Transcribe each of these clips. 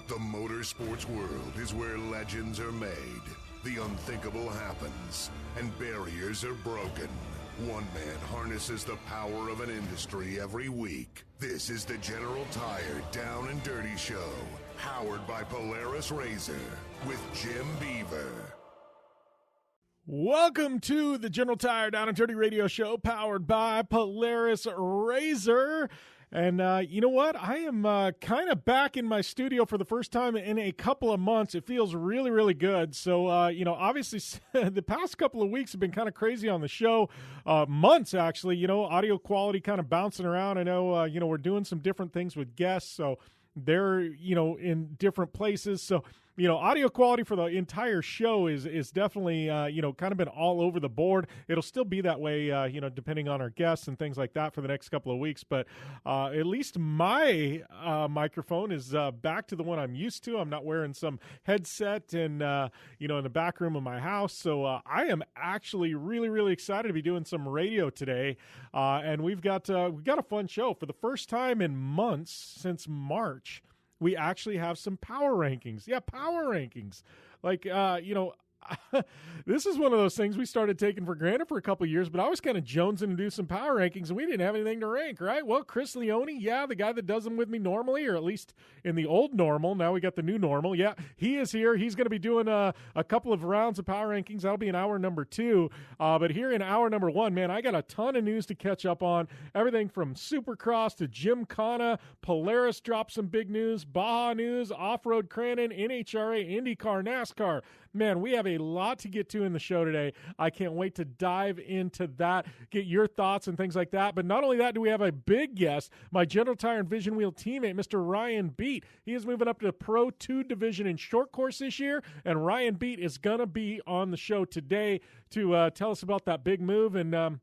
The motorsports world is where legends are made, the unthinkable happens, and barriers are broken. One man harnesses the power of an industry every week. This is the General Tire Down and Dirty Show, powered by Polaris RZR, with Jim Beaver. Welcome to the General Tire Down and Dirty Radio Show, powered by Polaris RZR. And you know what? I am kind of back in my studio for the first time in a couple of months. It feels really, really good. So, obviously the past couple of weeks have been kind of crazy on the show. Months, actually, audio quality kind of bouncing around. I know, we're doing some different things with guests. So they're, in different places. So, audio quality for the entire show is definitely, kind of been all over the board. It'll still be that way, depending on our guests and things like that for the next couple of weeks. But at least my microphone is back to the one I'm used to. I'm not wearing some headset and, in the back room of my house. So I am actually really, really excited to be doing some radio today. And we've got a fun show. For the first time in months, since March, we actually have some power rankings. Yeah, power rankings. Like, this is one of those things we started taking for granted for a couple of years, but I was kind of jonesing to do some power rankings, and we didn't have anything to rank, right? Well, Chris Leone, the guy that does them with me normally, or at least in the old normal. Now we got the new normal. Yeah, he is here. He's going to be doing a couple of rounds of power rankings. That'll be in hour number 2. But here in hour number 1, man, I got a ton of news to catch up on. Everything from Supercross to Gymkhana. Polaris dropped some big news. Baja news, Off-Road Crandon, NHRA, IndyCar, NASCAR. Man, we have a lot to get to in the show today. I can't wait to dive into that, get your thoughts and things like that. But not only that, do we have a big guest, my General Tire and Vision Wheel teammate, Mr. Ryan Beat. He is moving up to the Pro 2 division in short course this year, and Ryan Beat is going to be on the show today to tell us about that big move and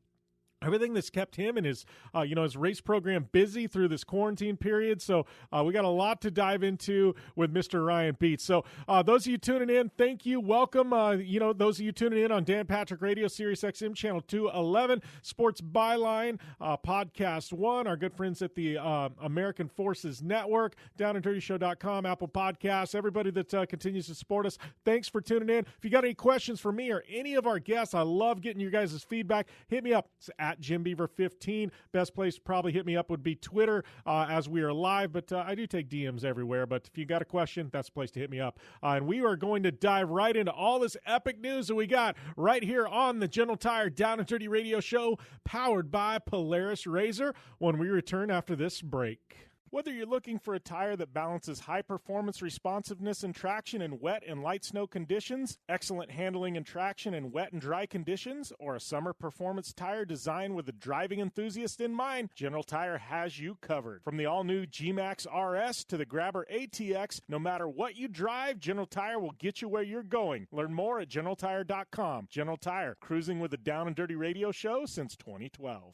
everything that's kept him and his race program busy through this quarantine period. So we got a lot to dive into with Mr. Ryan Beat. So those of you tuning in, thank you. Welcome. Those of you tuning in on Dan Patrick Radio, Sirius XM Channel 211, Sports Byline, Podcast 1, our good friends at the American Forces Network, downanddirtyshow.com, Apple Podcasts, everybody that continues to support us. Thanks for tuning in. If you got any questions for me or any of our guests, I love getting your guys' feedback. Hit me up. It's at JimBeaver15. Best place to probably hit me up would be Twitter as we are live, but I do take DMs everywhere. But if you got a question, that's the place to hit me up. And we are going to dive right into all this epic news that we got right here on the General Tire Down and Dirty Radio Show, powered by Polaris RZR, when we return after this break. Whether you're looking for a tire that balances high-performance responsiveness and traction in wet and light snow conditions, excellent handling and traction in wet and dry conditions, or a summer performance tire designed with the driving enthusiast in mind, General Tire has you covered. From the all-new G-Max RS to the Grabber ATX, no matter what you drive, General Tire will get you where you're going. Learn more at GeneralTire.com. General Tire, cruising with the Down and Dirty Radio Show since 2012.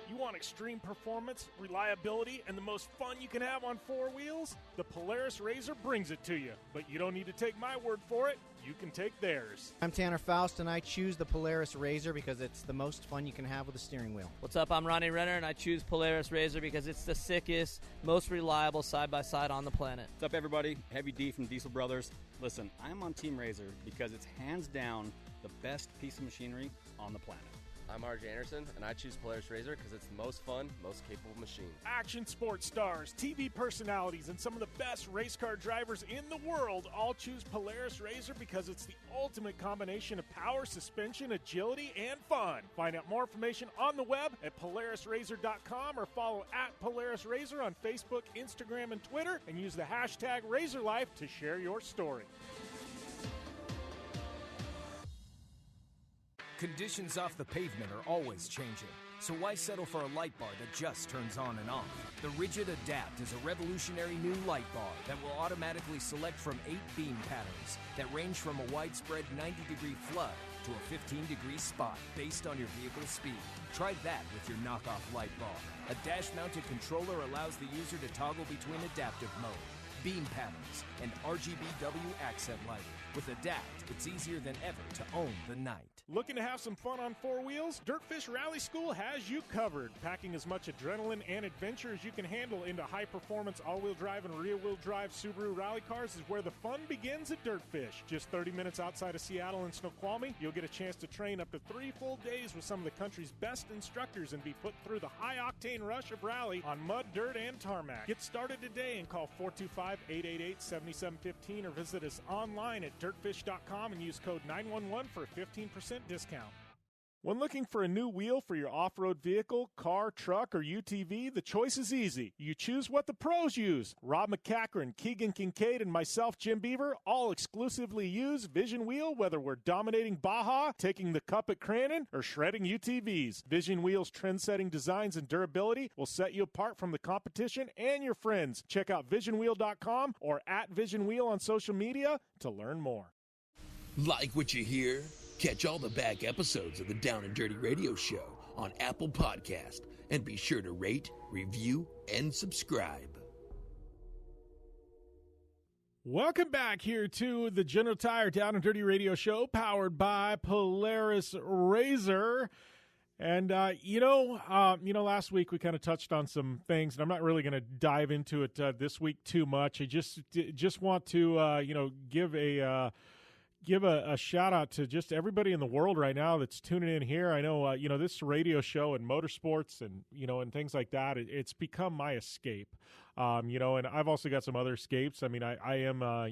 You want extreme performance, reliability, and the most fun you can have on 4 wheels? The Polaris RZR brings it to you. But you don't need to take my word for it. You can take theirs. I'm Tanner Faust, and I choose the Polaris RZR because it's the most fun you can have with a steering wheel. What's up? I'm Ronnie Renner, and I choose Polaris RZR because it's the sickest, most reliable side-by-side on the planet. What's up, everybody? Heavy D from Diesel Brothers. Listen, I'm on Team RZR because it's hands down the best piece of machinery on the planet. I'm RJ Anderson, and I choose Polaris RZR because it's the most fun, most capable machine. Action sports stars, TV personalities, and some of the best race car drivers in the world all choose Polaris RZR because it's the ultimate combination of power, suspension, agility, and fun. Find out more information on the web at PolarisRZR.com or follow at Polaris RZR on Facebook, Instagram, and Twitter, and use the hashtag RZRLife to share your story. Conditions off the pavement are always changing, so why settle for a light bar that just turns on and off? The Rigid Adapt is a revolutionary new light bar that will automatically select from 8 beam patterns that range from a widespread 90-degree flood to a 15-degree spot based on your vehicle's speed. Try that with your knockoff light bar. A dash-mounted controller allows the user to toggle between adaptive mode, beam patterns, and RGBW accent lighting. With Adapt, it's easier than ever to own the night. Looking to have some fun on four wheels? Dirtfish Rally School has you covered. Packing as much adrenaline and adventure as you can handle into high-performance all-wheel drive and rear-wheel drive Subaru rally cars is where the fun begins at Dirtfish. Just 30 minutes outside of Seattle and Snoqualmie, you'll get a chance to train up to 3 full days with some of the country's best instructors and be put through the high-octane rush of rally on mud, dirt, and tarmac. Get started today and call 425-888-7715 or visit us online at dirtfish.com and use code 911 for a 15% discount. When looking for a new wheel for your off-road vehicle, car, truck, or UTV, the choice is easy. You choose what the pros use. Rob McCachran, Keegan Kincaid, and myself, Jim Beaver, all exclusively use Vision Wheel, whether we're dominating Baja, taking the cup at Crandon, or shredding UTVs. Vision Wheel's trend-setting designs and durability will set you apart from the competition and your friends. Check out visionwheel.com or at Vision Wheel on social media to learn more. Like what you hear? Catch all the back episodes of the Down and Dirty Radio Show on Apple Podcast, and be sure to rate, review, and subscribe. Welcome back here to the General Tire Down and Dirty Radio Show, powered by Polaris RZR. And, last week we kind of touched on some things, and I'm not really going to dive into it this week too much. I just want to, give a shout out to just everybody in the world right now that's tuning in here. I know, this radio show and motorsports and, and things like that, it's become my escape. And I've also got some other escapes. I mean, I am, a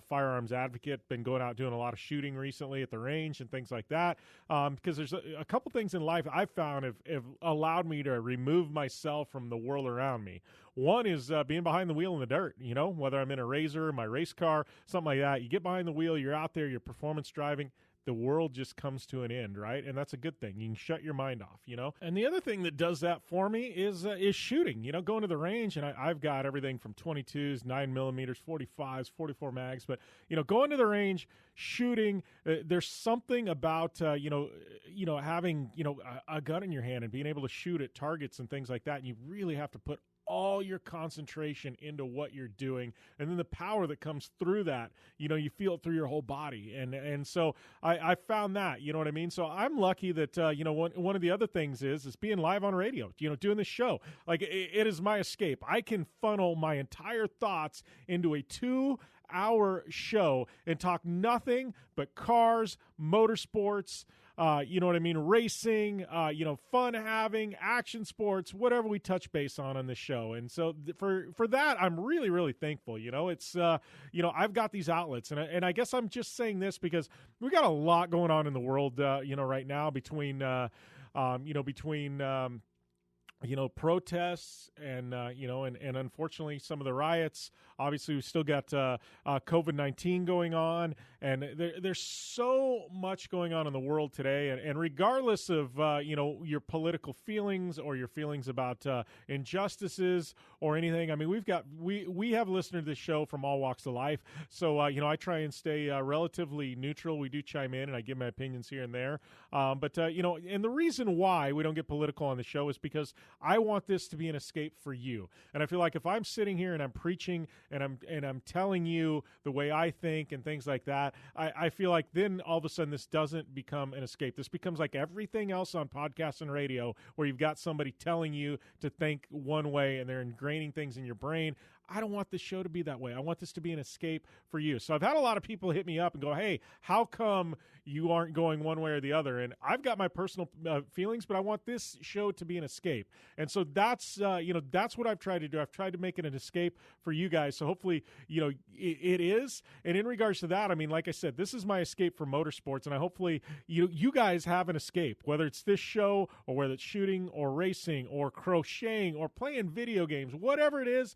firearms advocate, been going out doing a lot of shooting recently at the range and things like that. Because there's a couple things in life I've found have allowed me to remove myself from the world around me. One is being behind the wheel in the dirt, whether I'm in a RZR, my race car, something like that. You get behind the wheel, you're out there, you're performance driving. The world just comes to an end, right? And that's a good thing. You can shut your mind off, And the other thing that does that for me is shooting. Going to the range, and I've got everything from 22s, 9mm, 45s, 44 mags. But going to the range, shooting. There's something about having a gun in your hand and being able to shoot at targets and things like that. And you really have to put all your concentration into what you're doing, and then the power that comes through that, you feel it through your whole body, and so I found that, you know what I mean. So I'm lucky that one of the other things is being live on radio, doing this show. Like it is my escape. I can funnel my entire thoughts into a 2-hour show and talk nothing but cars, motorsports, racing, fun having, action sports, whatever we touch base on this show. And so for that, I'm really, really thankful. It's, I've got these outlets, and I guess I'm just saying this because we got a lot going on in the world, right now between protests and and unfortunately some of the riots. Obviously, we still got COVID-19 going on, and there's so much going on in the world today. And regardless of your political feelings or your feelings about injustices or anything, I mean, we have listeners to this show from all walks of life. So I try and stay relatively neutral. We do chime in, and I give my opinions here and there. But and the reason why we don't get political on the show is because I want this to be an escape for you. And I feel like if I'm sitting here and I'm preaching and I'm telling you the way I think and things like that, I feel like then all of a sudden this doesn't become an escape. This becomes like everything else on podcasts and radio where you've got somebody telling you to think one way and they're ingraining things in your brain. I don't want this show to be that way. I want this to be an escape for you. So I've had a lot of people hit me up and go, hey, how come you aren't going one way or the other? And I've got my personal feelings, but I want this show to be an escape. And so that's what I've tried to do. I've tried to make it an escape for you guys. So hopefully, it is. And in regards to that, I mean, like I said, this is my escape for motorsports. And I hopefully you guys have an escape, whether it's this show or whether it's shooting or racing or crocheting or playing video games, whatever it is.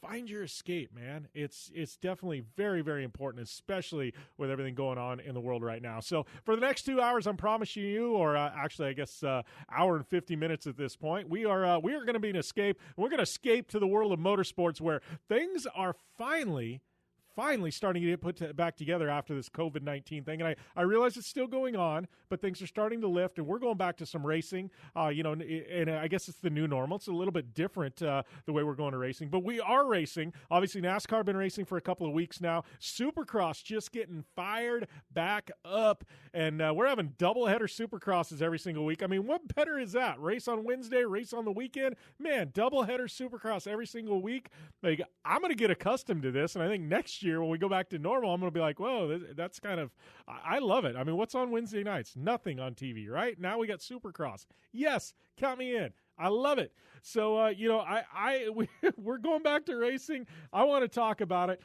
Find your escape, man. It's definitely very, very important, especially with everything going on in the world right now. So for the next 2 hours, I'm promising you, or actually, I guess, hour and 50 minutes at this point, we are going to be an escape. We're going to escape to the world of motorsports where things are finally finally starting to get put back together after this COVID-19 thing. And I realize it's still going on, but things are starting to lift, and we're going back to some racing, and I guess it's the new normal. It's a little bit different the way we're going to racing, but we are racing. Obviously, NASCAR been racing for a couple of weeks now. Supercross just getting fired back up, and we're having doubleheader Supercrosses every single week. I mean, what better is that? Race on Wednesday, race on the weekend. Man, doubleheader Supercross every single week. Like, I'm going to get accustomed to this, and I think next year when we go back to normal, I'm going to be like, whoa, that's kind of, I love it. I mean, what's on Wednesday nights? Nothing on TV, right? Now we got Supercross. Yes, count me in. I love it. So, we're going back to racing. I want to talk about it.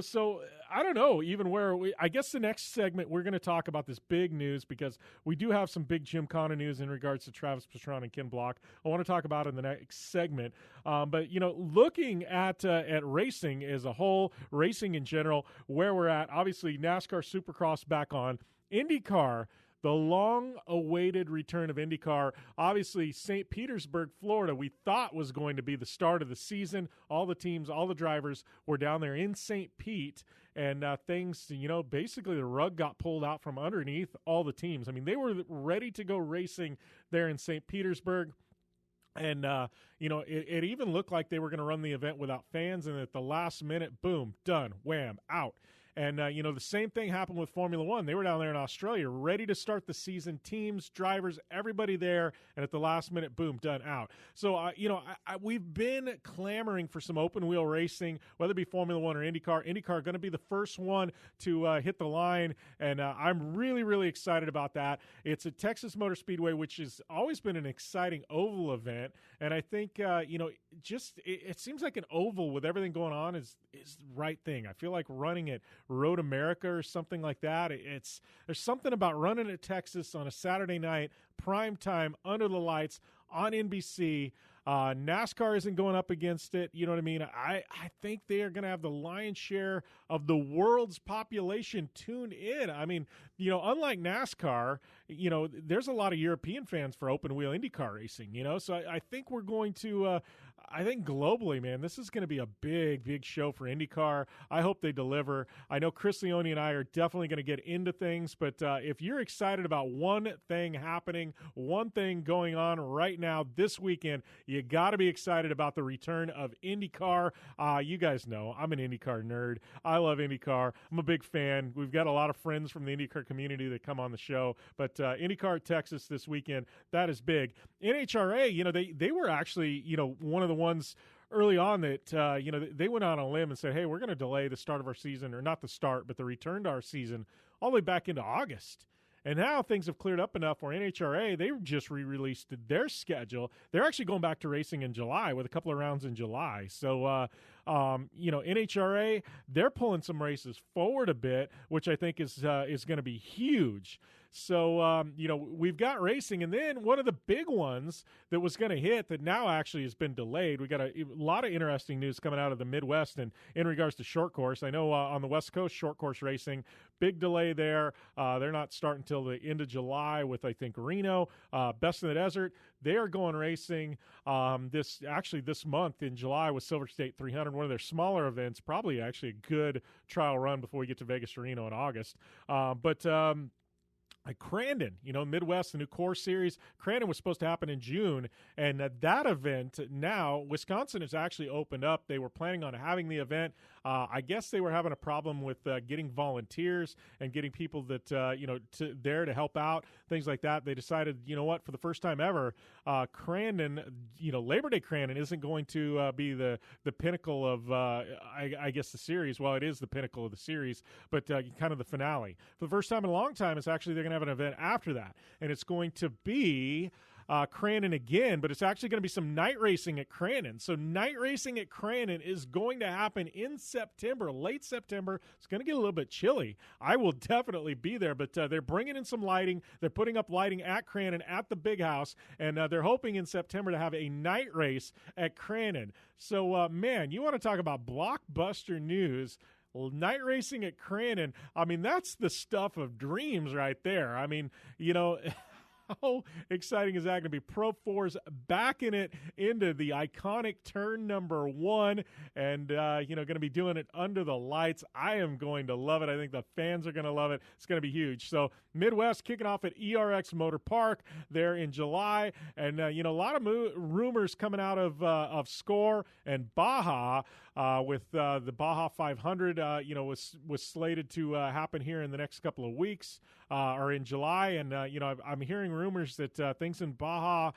So I don't know even where I guess the next segment we're going to talk about this big news, because we do have some big Gymkhana news in regards to Travis Pastrana and Ken Block. I want to talk about it in the next segment. But looking at racing as a whole, racing in general, where we're at, obviously NASCAR Supercross back on, IndyCar. The long-awaited return of IndyCar, obviously St. Petersburg, Florida, we thought was going to be the start of the season. All the teams, all the drivers were down there in St. Pete, and things, basically the rug got pulled out from underneath all the teams. I mean, they were ready to go racing there in St. Petersburg. And, it even looked like they were going to run the event without fans, and at the last minute, boom, done, wham, out. And, the same thing happened with Formula One. They were down there in Australia, ready to start the season, teams, drivers, everybody there, and at the last minute, boom, done, out. So, we've been clamoring for some open-wheel racing, whether it be Formula One or IndyCar. IndyCar going to be the first one to hit the line, and I'm really, really excited about that. It's at Texas Motor Speedway, which has always been an exciting oval event, and I think, it seems like an oval with everything going on is the right thing. I feel like running it Road America or something like that. There's something about running at Texas on a Saturday night, prime time, under the lights, on NBC. NASCAR isn't going up against it. You know what I mean? I think they are going to have the lion's share of the world's population tuned in. I mean, unlike NASCAR, there's a lot of European fans for open wheel IndyCar racing, so I think we're going to, I think globally, man, this is going to be a big, big show for IndyCar. I hope they deliver. I know Chris Leone and I are definitely going to get into things, but if you're excited about one thing happening, one thing going on right now this weekend, you got to be excited about the return of IndyCar. You guys know I'm an IndyCar nerd. I love IndyCar. I'm a big fan. We've got a lot of friends from the IndyCar community that come on the show, but IndyCar at Texas this weekend, that is big. NHRA, they were actually, one of the ones early on that, they went out on a limb and said, hey, we're going to delay the start of our season, or not the start, but the return to our season all the way back into August. And now things have cleared up enough where NHRA, they just re-released their schedule. They're actually going back to racing in July with a couple of rounds in July. So, NHRA, they're pulling some races forward a bit, which I think is going to be huge. So, we've got racing. And then one of the big ones that was going to hit that now actually has been delayed. We got a lot of interesting news coming out of the Midwest and in regards to short course. I know on the West Coast, short course racing, big delay there. They're not starting until the end of July with, I think, Reno. Best in the Desert, they are going racing this month in July with Silver State 300, one of their smaller events, probably actually a good trial run before we get to Vegas to Reno in August. Crandon, Midwest, the new Core Series. Crandon was supposed to happen in June, and that event now, Wisconsin has actually opened up. They were planning on having the event. I guess they were having a problem with getting volunteers and getting people that, there to help out, things like that. They decided, for the first time ever, Crandon, Labor Day Crandon isn't going to be the pinnacle of, I guess, the series. Well, it is the pinnacle of the series, but kind of the finale. For the first time in a long time, it's actually they're going to have an event after that, and it's going to be Crandon again, but it's actually going to be some night racing at Crandon. So night racing at Crandon is going to happen in September, late September. It's going to get a little bit chilly. I will definitely be there, but they're bringing in some lighting. They're putting up lighting at Crandon at the Big House, and they're hoping in September to have a night race at Crandon. So, man, you want to talk about blockbuster news. Night racing at Crandon, I mean, that's the stuff of dreams right there. I mean, How exciting is that going to be? Pro 4's backing it into the iconic turn number 1 and, going to be doing it under the lights. I am going to love it. I think the fans are going to love it. It's going to be huge. So Midwest kicking off at ERX Motor Park there in July. And, a lot of rumors coming out of Score and Baja with the Baja 500, was slated to happen here in the next couple of weeks or in July. And, I'm hearing rumors that things in Baja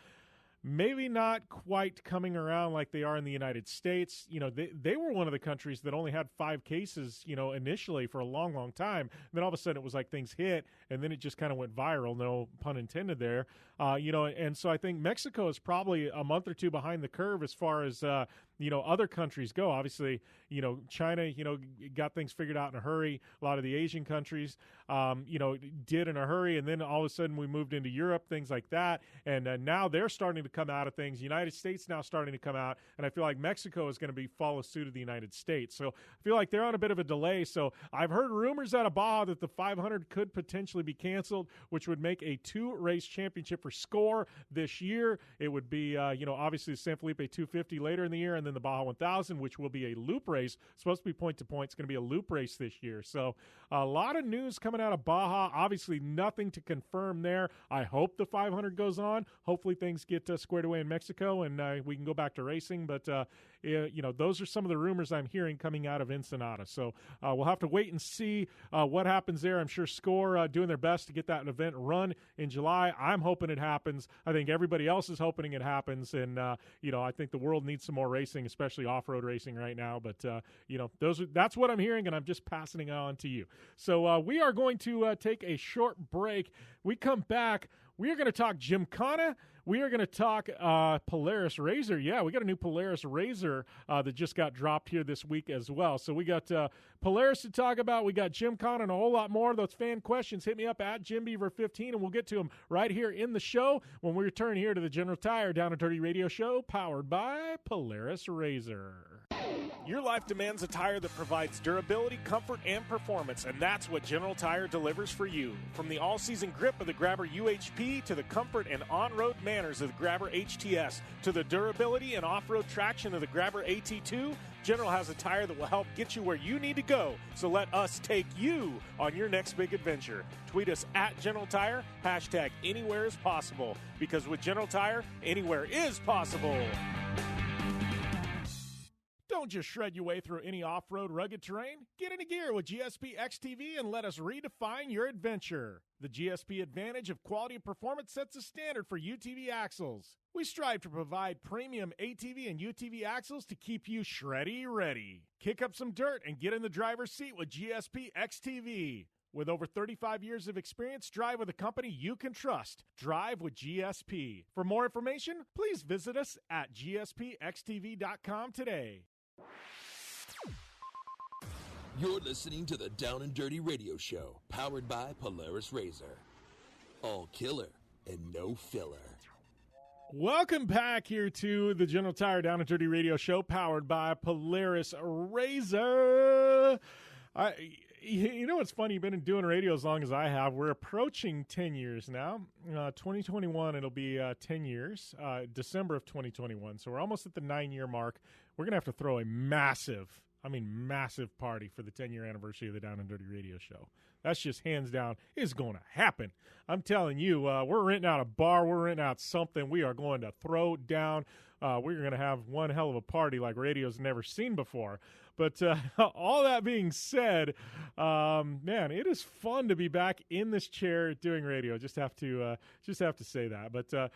maybe not quite coming around like they are in the United States. They were one of the countries that only had 5 cases, initially for a long, long time. And then all of a sudden it was like things hit, and then it just kind of went viral, no pun intended there. And so I think Mexico is probably a month or two behind the curve as far as, other countries go. Obviously, China, got things figured out in a hurry. A lot of the Asian countries, did in a hurry. And then all of a sudden we moved into Europe, things like that. And now they're starting to come out of things. The United States now starting to come out. And I feel like Mexico is going to follow suit of the United States. So I feel like they're on a bit of a delay. So I've heard rumors out of Baja that the 500 could potentially be canceled, which would make a 2-race championship for Score this year. It would be, obviously the San Felipe 250 later in the year, and then the Baja 1000, which will be a loop race. It's supposed to be point-to-point. It's going to be a loop race this year. So a lot of news coming out of Baja. Obviously nothing to confirm there. I hope the 500 goes on. Hopefully things get squared away in Mexico and we can go back to racing. But, those are some of the rumors I'm hearing coming out of Ensenada. So we'll have to wait and see what happens there. I'm sure Score doing their best to get that event run in July. I'm hoping it happens. I think everybody else is hoping it happens. And, I think the world needs some more racing, especially off-road racing right now. But, that's what I'm hearing, and I'm just passing it on to you. So we are going to take a short break. We come back. We are going to talk Gymkhana. We are going to talk Polaris RZR. Yeah, we got a new Polaris RZR that just got dropped here this week as well. So we got Polaris to talk about. We got Gymkhana and a whole lot more. Those fan questions, hit me up at JimBeaver15, and we'll get to them right here in the show when we return here to the General Tire Down and Dirty Radio Show, powered by Polaris RZR. Your life demands a tire that provides durability, comfort, and performance, and that's what General Tire delivers for you. From the all-season grip of the Grabber UHP to the comfort and on-road manners of the Grabber HTS to the durability and off-road traction of the Grabber AT2, General has a tire that will help get you where you need to go. So let us take you on your next big adventure. Tweet us at General Tire, hashtag anywhere is possible, because with General Tire, anywhere is possible. Don't just shred your way through any off-road rugged terrain. Get into gear with GSP XTV and let us redefine your adventure. The GSP advantage of quality and performance sets a standard for UTV axles. We strive to provide premium ATV and UTV axles to keep you shreddy ready. Kick up some dirt and get in the driver's seat with GSP XTV. With over 35 years of experience, drive with a company you can trust. Drive with GSP. For more information, please visit us at gspxtv.com today. You're listening to the Down and Dirty Radio Show, powered by Polaris RZR. All killer and no filler. Welcome back here to the General Tire Down and Dirty Radio Show, powered by Polaris RZR. What's funny? You've been doing radio as long as I have. We're approaching 10 years now. 2021, it'll be 10 years, December of 2021. So we're almost at the 9-year mark. We're going to have to throw a massive party for the 10-year anniversary of the Down and Dirty Radio Show. That's just hands down is going to happen. I'm telling you, we're renting out a bar. We're renting out something. We are going to throw down. We're going to have one hell of a party like radio's never seen before. But all that being said, man, it is fun to be back in this chair doing radio. Just have to say that. But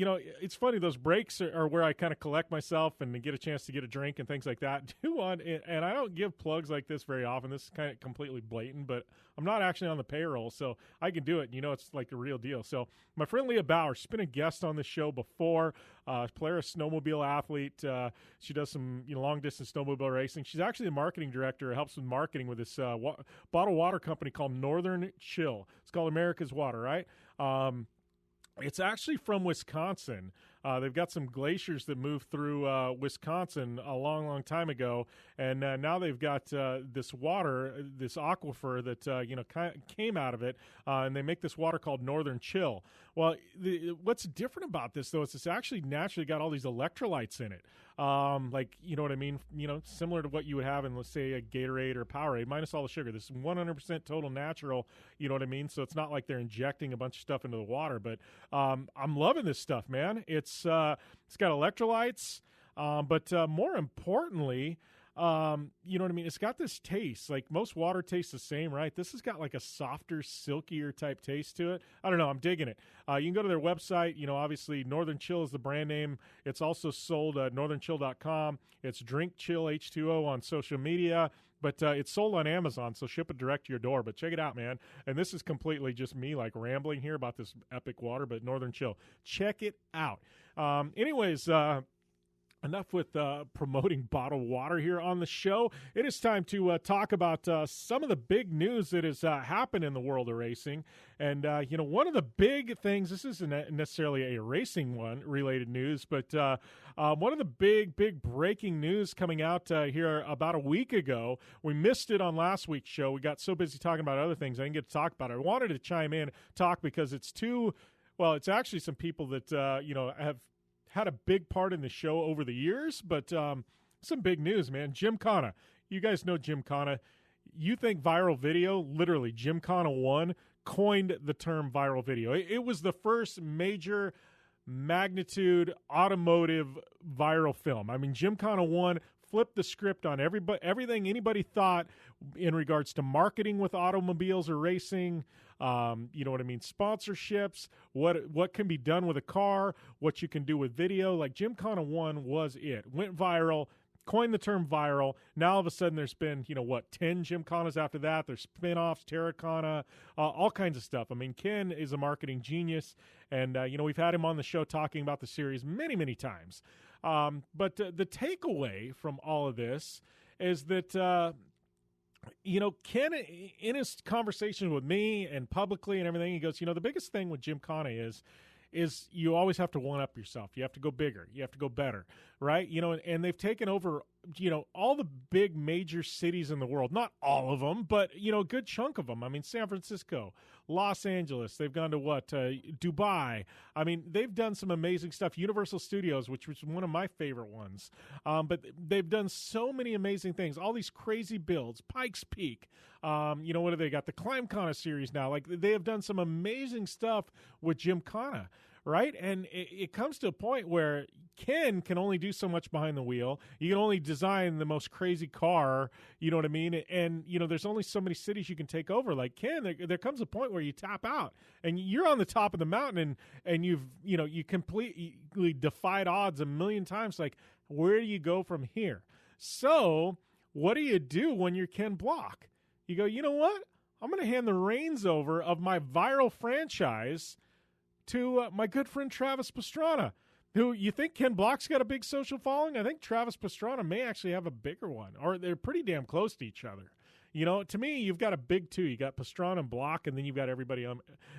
it's funny. Those breaks are where I kind of collect myself and get a chance to get a drink and things like that. And I don't give plugs like this very often. This is kind of completely blatant, but I'm not actually on the payroll, so I can do it. It's like the real deal. So my friend Leah Bauer, she's been a guest on the show before. Polaris snowmobile athlete. She does some long distance snowmobile racing. She's actually the marketing director. Helps with marketing with this bottled water company called Northern Chill. It's called America's Water, right? It's actually from Wisconsin. They've got some glaciers that moved through Wisconsin a long, long time ago, and now they've got this water, this aquifer that came out of it, and they make this water called Northern Chill. Well, what's different about this, though, is it's actually naturally got all these electrolytes in it. You know what I mean? Similar to what you would have in, let's say, a Gatorade or Powerade, minus all the sugar. This is 100% total natural, you know what I mean? So it's not like they're injecting a bunch of stuff into the water, but I'm loving this stuff, man. It's got electrolytes, but more importantly, you know what I mean? It's got this taste. Like most water tastes the same, right? This has got like a softer, silkier type taste to it. I don't know. I'm digging it. You can go to their website. Obviously Northern Chill is the brand name. It's also sold at northernchill.com. It's Drink Chill H2O on social media, but it's sold on Amazon, so ship it direct to your door. But check it out, man. And this is completely just me like rambling here about this epic water, but Northern Chill. Check it out. Anyways, enough with promoting bottled water here on the show. It is time to talk about some of the big news that has happened in the world of racing. And, one of the big things, this isn't necessarily a racing one related news, but one of the big breaking news coming out here about a week ago. We missed it on last week's show. We got so busy talking about other things, I didn't get to talk about it. I wanted to chime in, talk, because it's actually some people that, have had a big part in the show over the years, but some big news, man. Gymkhana. You guys know Gymkhana. You think viral video, literally, Gymkhana 1 coined the term viral video. It was the first major magnitude automotive viral film. I mean, Gymkhana 1 flipped the script on everything anybody thought in regards to marketing with automobiles or racing. You know what I mean? Sponsorships, what can be done with a car, what you can do with video. Like Gymkhana 1 was it. Went viral, coined the term viral. Now all of a sudden there's been, 10 Gymkhanas after that. There's spinoffs, Terracana, all kinds of stuff. I mean, Ken is a marketing genius, and, we've had him on the show talking about the series many, many times. But the takeaway from all of this is that, Ken, in his conversation with me and publicly and everything, he goes, the biggest thing with Gymkhana is you always have to one-up yourself. You have to go bigger. You have to go better, right? And they've taken over, all the big major cities in the world. Not all of them, but, a good chunk of them. I mean, San Francisco, Los Angeles. They've gone to Dubai. I mean, they've done some amazing stuff. Universal Studios, which was one of my favorite ones. But they've done so many amazing things. All these crazy builds. Pikes Peak. What do they got? The ClimbKana series now. Like, they have done some amazing stuff with Gymkhana, right? And it comes to a point where Ken can only do so much behind the wheel. You can only design the most crazy car, you know what I mean? And, there's only so many cities you can take over. Like Ken, there comes a point where you tap out and you're on the top of the mountain and you completely defied odds a million times. Like, where do you go from here? So what do you do when you're Ken Block? You go, you know what? I'm going to hand the reins over of my viral franchise to my good friend Travis Pastrana, who you think Ken Block's got a big social following. I think Travis Pastrana may actually have a bigger one, or they're pretty damn close to each other. To me, you've got a big two. You got Pastrana and Block, and then you've got everybody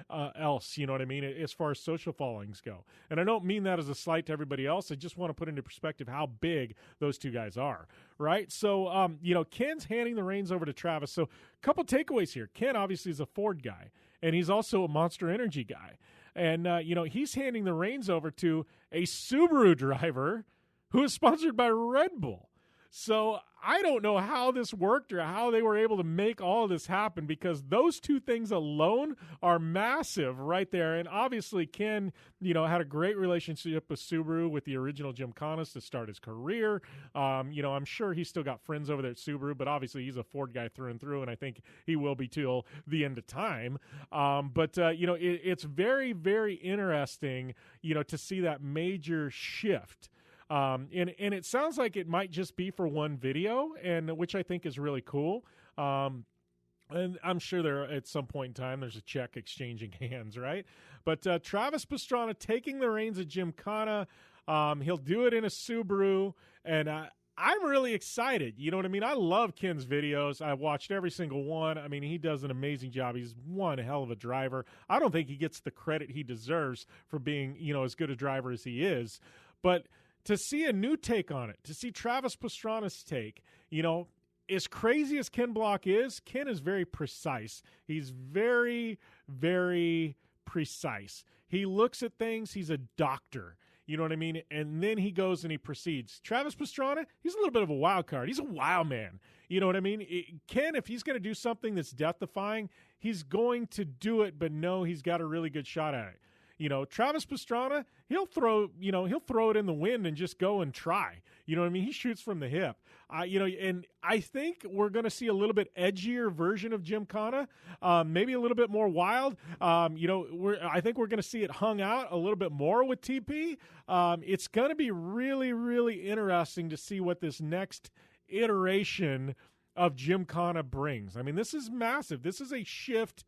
else, you know what I mean, as far as social followings go. And I don't mean that as a slight to everybody else. I just want to put into perspective how big those two guys are, right? So, Ken's handing the reins over to Travis. So a couple takeaways here. Ken obviously is a Ford guy, and he's also a Monster Energy guy. And, he's handing the reins over to a Subaru driver who is sponsored by Red Bull. So I don't know how this worked or how they were able to make all of this happen, because those two things alone are massive right there. And obviously Ken, had a great relationship with Subaru, with the original Gymkhanas to start his career. I'm sure he's still got friends over there at Subaru, but obviously he's a Ford guy through and through, and I think he will be till the end of time. It's very, very interesting, to see that major shift. And it sounds like it might just be for one video, and which I think is really cool. And I'm sure there at some point in time there's a check exchanging hands, right? But Travis Pastrana taking the reins of Gymkhana, he'll do it in a Subaru, and I'm really excited. You know what I mean? I love Ken's videos. I've watched every single one. I mean, he does an amazing job. He's one hell of a driver. I don't think he gets the credit he deserves for being, as good a driver as he is. But to see a new take on it, to see Travis Pastrana's take, as crazy as Ken Block is, Ken is very precise. He's very, very precise. He looks at things. He's a doctor. You know what I mean? And then he goes and he proceeds. Travis Pastrana, he's a little bit of a wild card. He's a wild man. You know what I mean? Ken, if he's going to do something that's death-defying, he's going to do it, but no, he's got a really good shot at it. Travis Pastrana, he'll throw it in the wind and just go and try. You know what I mean? He shoots from the hip. And I think we're going to see a little bit edgier version of Gymkhana, maybe a little bit more wild. I think we're going to see it hung out a little bit more with TP. It's going to be really, really interesting to see what this next iteration of Gymkhana brings. I mean, this is massive. This is a shift.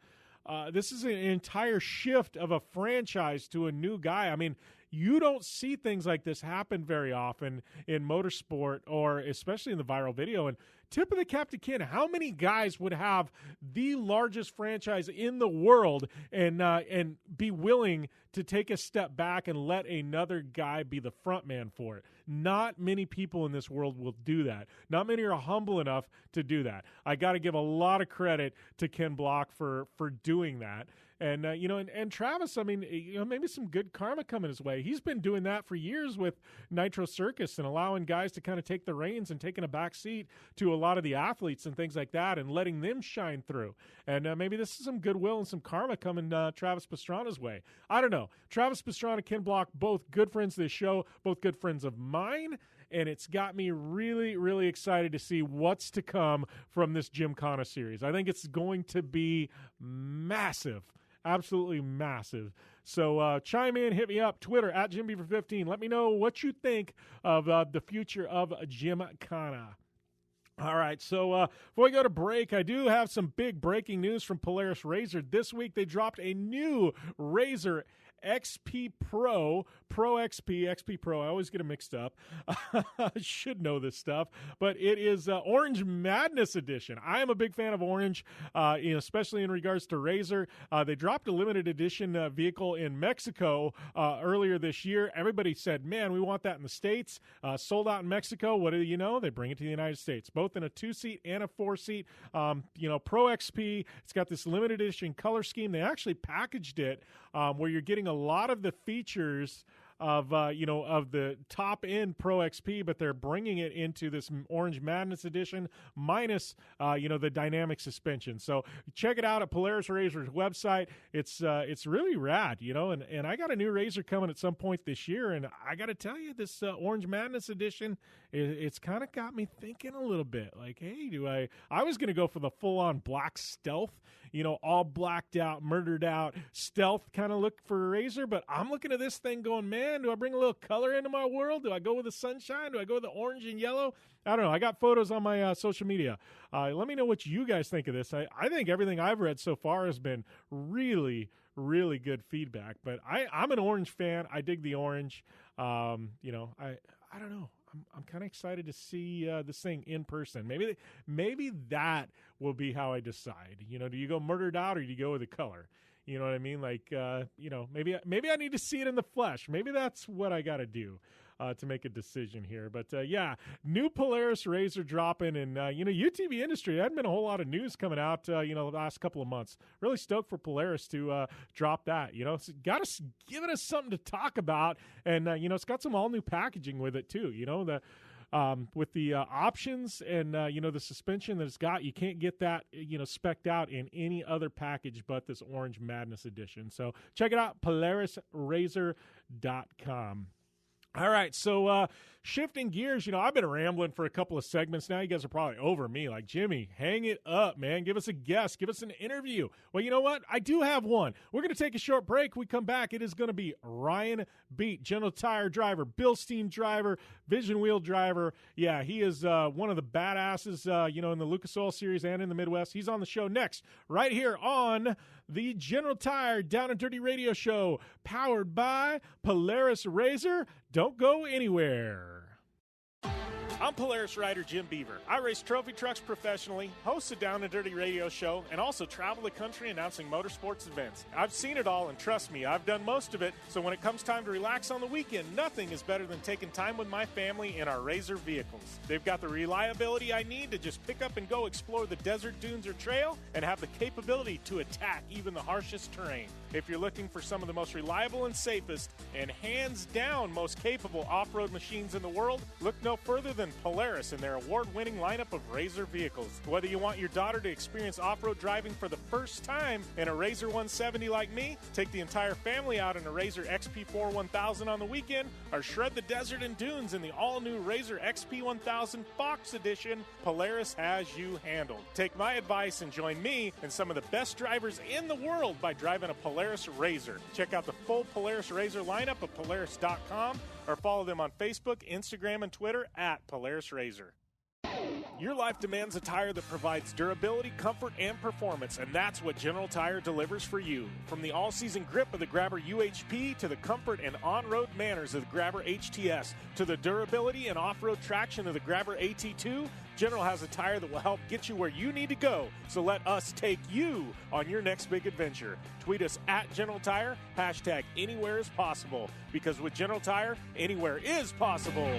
This is an entire shift of a franchise to a new guy. I mean, you don't see things like this happen very often in motorsport, or especially in the viral video. And tip of the cap to Ken, how many guys would have the largest franchise in the world and be willing to take a step back and let another guy be the front man for it? Not many people in this world will do that. Not many are humble enough to do that. I got to give a lot of credit to Ken Block for doing that. And, and Travis, I mean, maybe some good karma coming his way. He's been doing that for years with Nitro Circus and allowing guys to kind of take the reins and taking a back seat to a lot of the athletes and things like that and letting them shine through. And maybe this is some goodwill and some karma coming Travis Pastrana's way. I don't know. Travis Pastrana, Ken Block, both good friends of this show, both good friends of mine. And it's got me really, really excited to see what's to come from this Gymkhana series. I think it's going to be massive. Absolutely massive. So chime in, hit me up, Twitter, @JimBeaver15. Let me know what you think of the future of Gymkhana. All right, so before we go to break, I do have some big breaking news from Polaris RZR. This week they dropped a new RZR XP Pro XP Pro. I always get them mixed up. I should know this stuff, but it is Orange Madness Edition. I am a big fan of orange, especially in regards to RZR. They dropped a limited edition vehicle in Mexico earlier this year. Everybody said, man, we want that in the States. Sold out in Mexico. What do you know? They bring it to the United States, both in a 2-seat and a 4-seat. Pro XP. It's got this limited edition color scheme. They actually packaged it where you're getting a lot of the features of the top end Pro XP, but they're bringing it into this Orange Madness Edition minus the dynamic suspension. So check it out at Polaris RZR's website. It's really rad, and I got a new RZR coming at some point this year, and I got to tell you, this Orange Madness Edition, it's kind of got me thinking a little bit. Like, hey, I was going to go for the full on black stealth, all blacked out, murdered out stealth kind of look for RZR, but I'm looking at this thing going, man, do I bring a little color into my world? Do I go with the sunshine? Do I go with the orange and yellow? I don't know. I got photos on my social media. Let me know what you guys think of this. I think everything I've read so far has been really, really good feedback, but I'm an orange fan. I dig the orange. I don't know. I'm kind of excited to see this thing in person. Maybe that will be how I decide. Do you go murdered out or do you go with the color? You know what I mean? Like, maybe I need to see it in the flesh. Maybe that's what I got to do to make a decision here. But, new Polaris RZR dropping. And, UTV industry, there hadn't been a whole lot of news coming out, the last couple of months. Really stoked for Polaris to drop that. It's got us giving us something to talk about. And, it's got some all-new packaging with it, too. With the options and, the suspension that it's got, you can't get that, spec'd out in any other package but this Orange Madness Edition. So check it out, PolarisRZR.com. All right, so shifting gears, I've been rambling for a couple of segments now. You guys are probably over me, like, Jimmy, hang it up, man. Give us a guest. Give us an interview. Well, you know what? I do have one. We're going to take a short break. We come back. It is going to be Ryan Beat, General Tire driver, Bilstein driver, Vision Wheel driver. Yeah, he is one of the badasses, in the Lucas Oil Series and in the Midwest. He's on the show next, right here on the General Tire Down and Dirty Radio Show, powered by Polaris RZR. Don't go anywhere. I'm Polaris rider Jim Beaver. I race trophy trucks professionally, host a Down and Dirty radio show, and also travel the country announcing motorsports events. I've seen it all, and trust me, I've done most of it, so when it comes time to relax on the weekend, nothing is better than taking time with my family in our RZR vehicles. They've got the reliability I need to just pick up and go explore the desert, dunes, or trail, and have the capability to attack even the harshest terrain. If you're looking for some of the most reliable and safest, and hands down most capable off-road machines in the world, look no further than Polaris and their award-winning lineup of RZR vehicles. Whether you want your daughter to experience off-road driving for the first time in a RZR 170 like me, take the entire family out in a RZR XP4 1000 on the weekend, or shred the desert and dunes in the all-new RZR XP 1000 Fox Edition, Polaris has you handled. Take my advice and join me and some of the best drivers in the world by driving a Polaris RZR. Check out the full Polaris RZR lineup at Polaris.com or follow them on Facebook, Instagram, and Twitter at Polaris RZR. Your life demands a tire that provides durability, comfort, and performance, and that's what General Tire delivers for you. From the all-season grip of the Grabber UHP to the comfort and on-road manners of the Grabber HTS to the durability and off-road traction of the Grabber AT2, General has a tire that will help get you where you need to go. So let us take you on your next big adventure. Tweet us at General Tire, hashtag anywhere is possible, because with General Tire, anywhere is possible.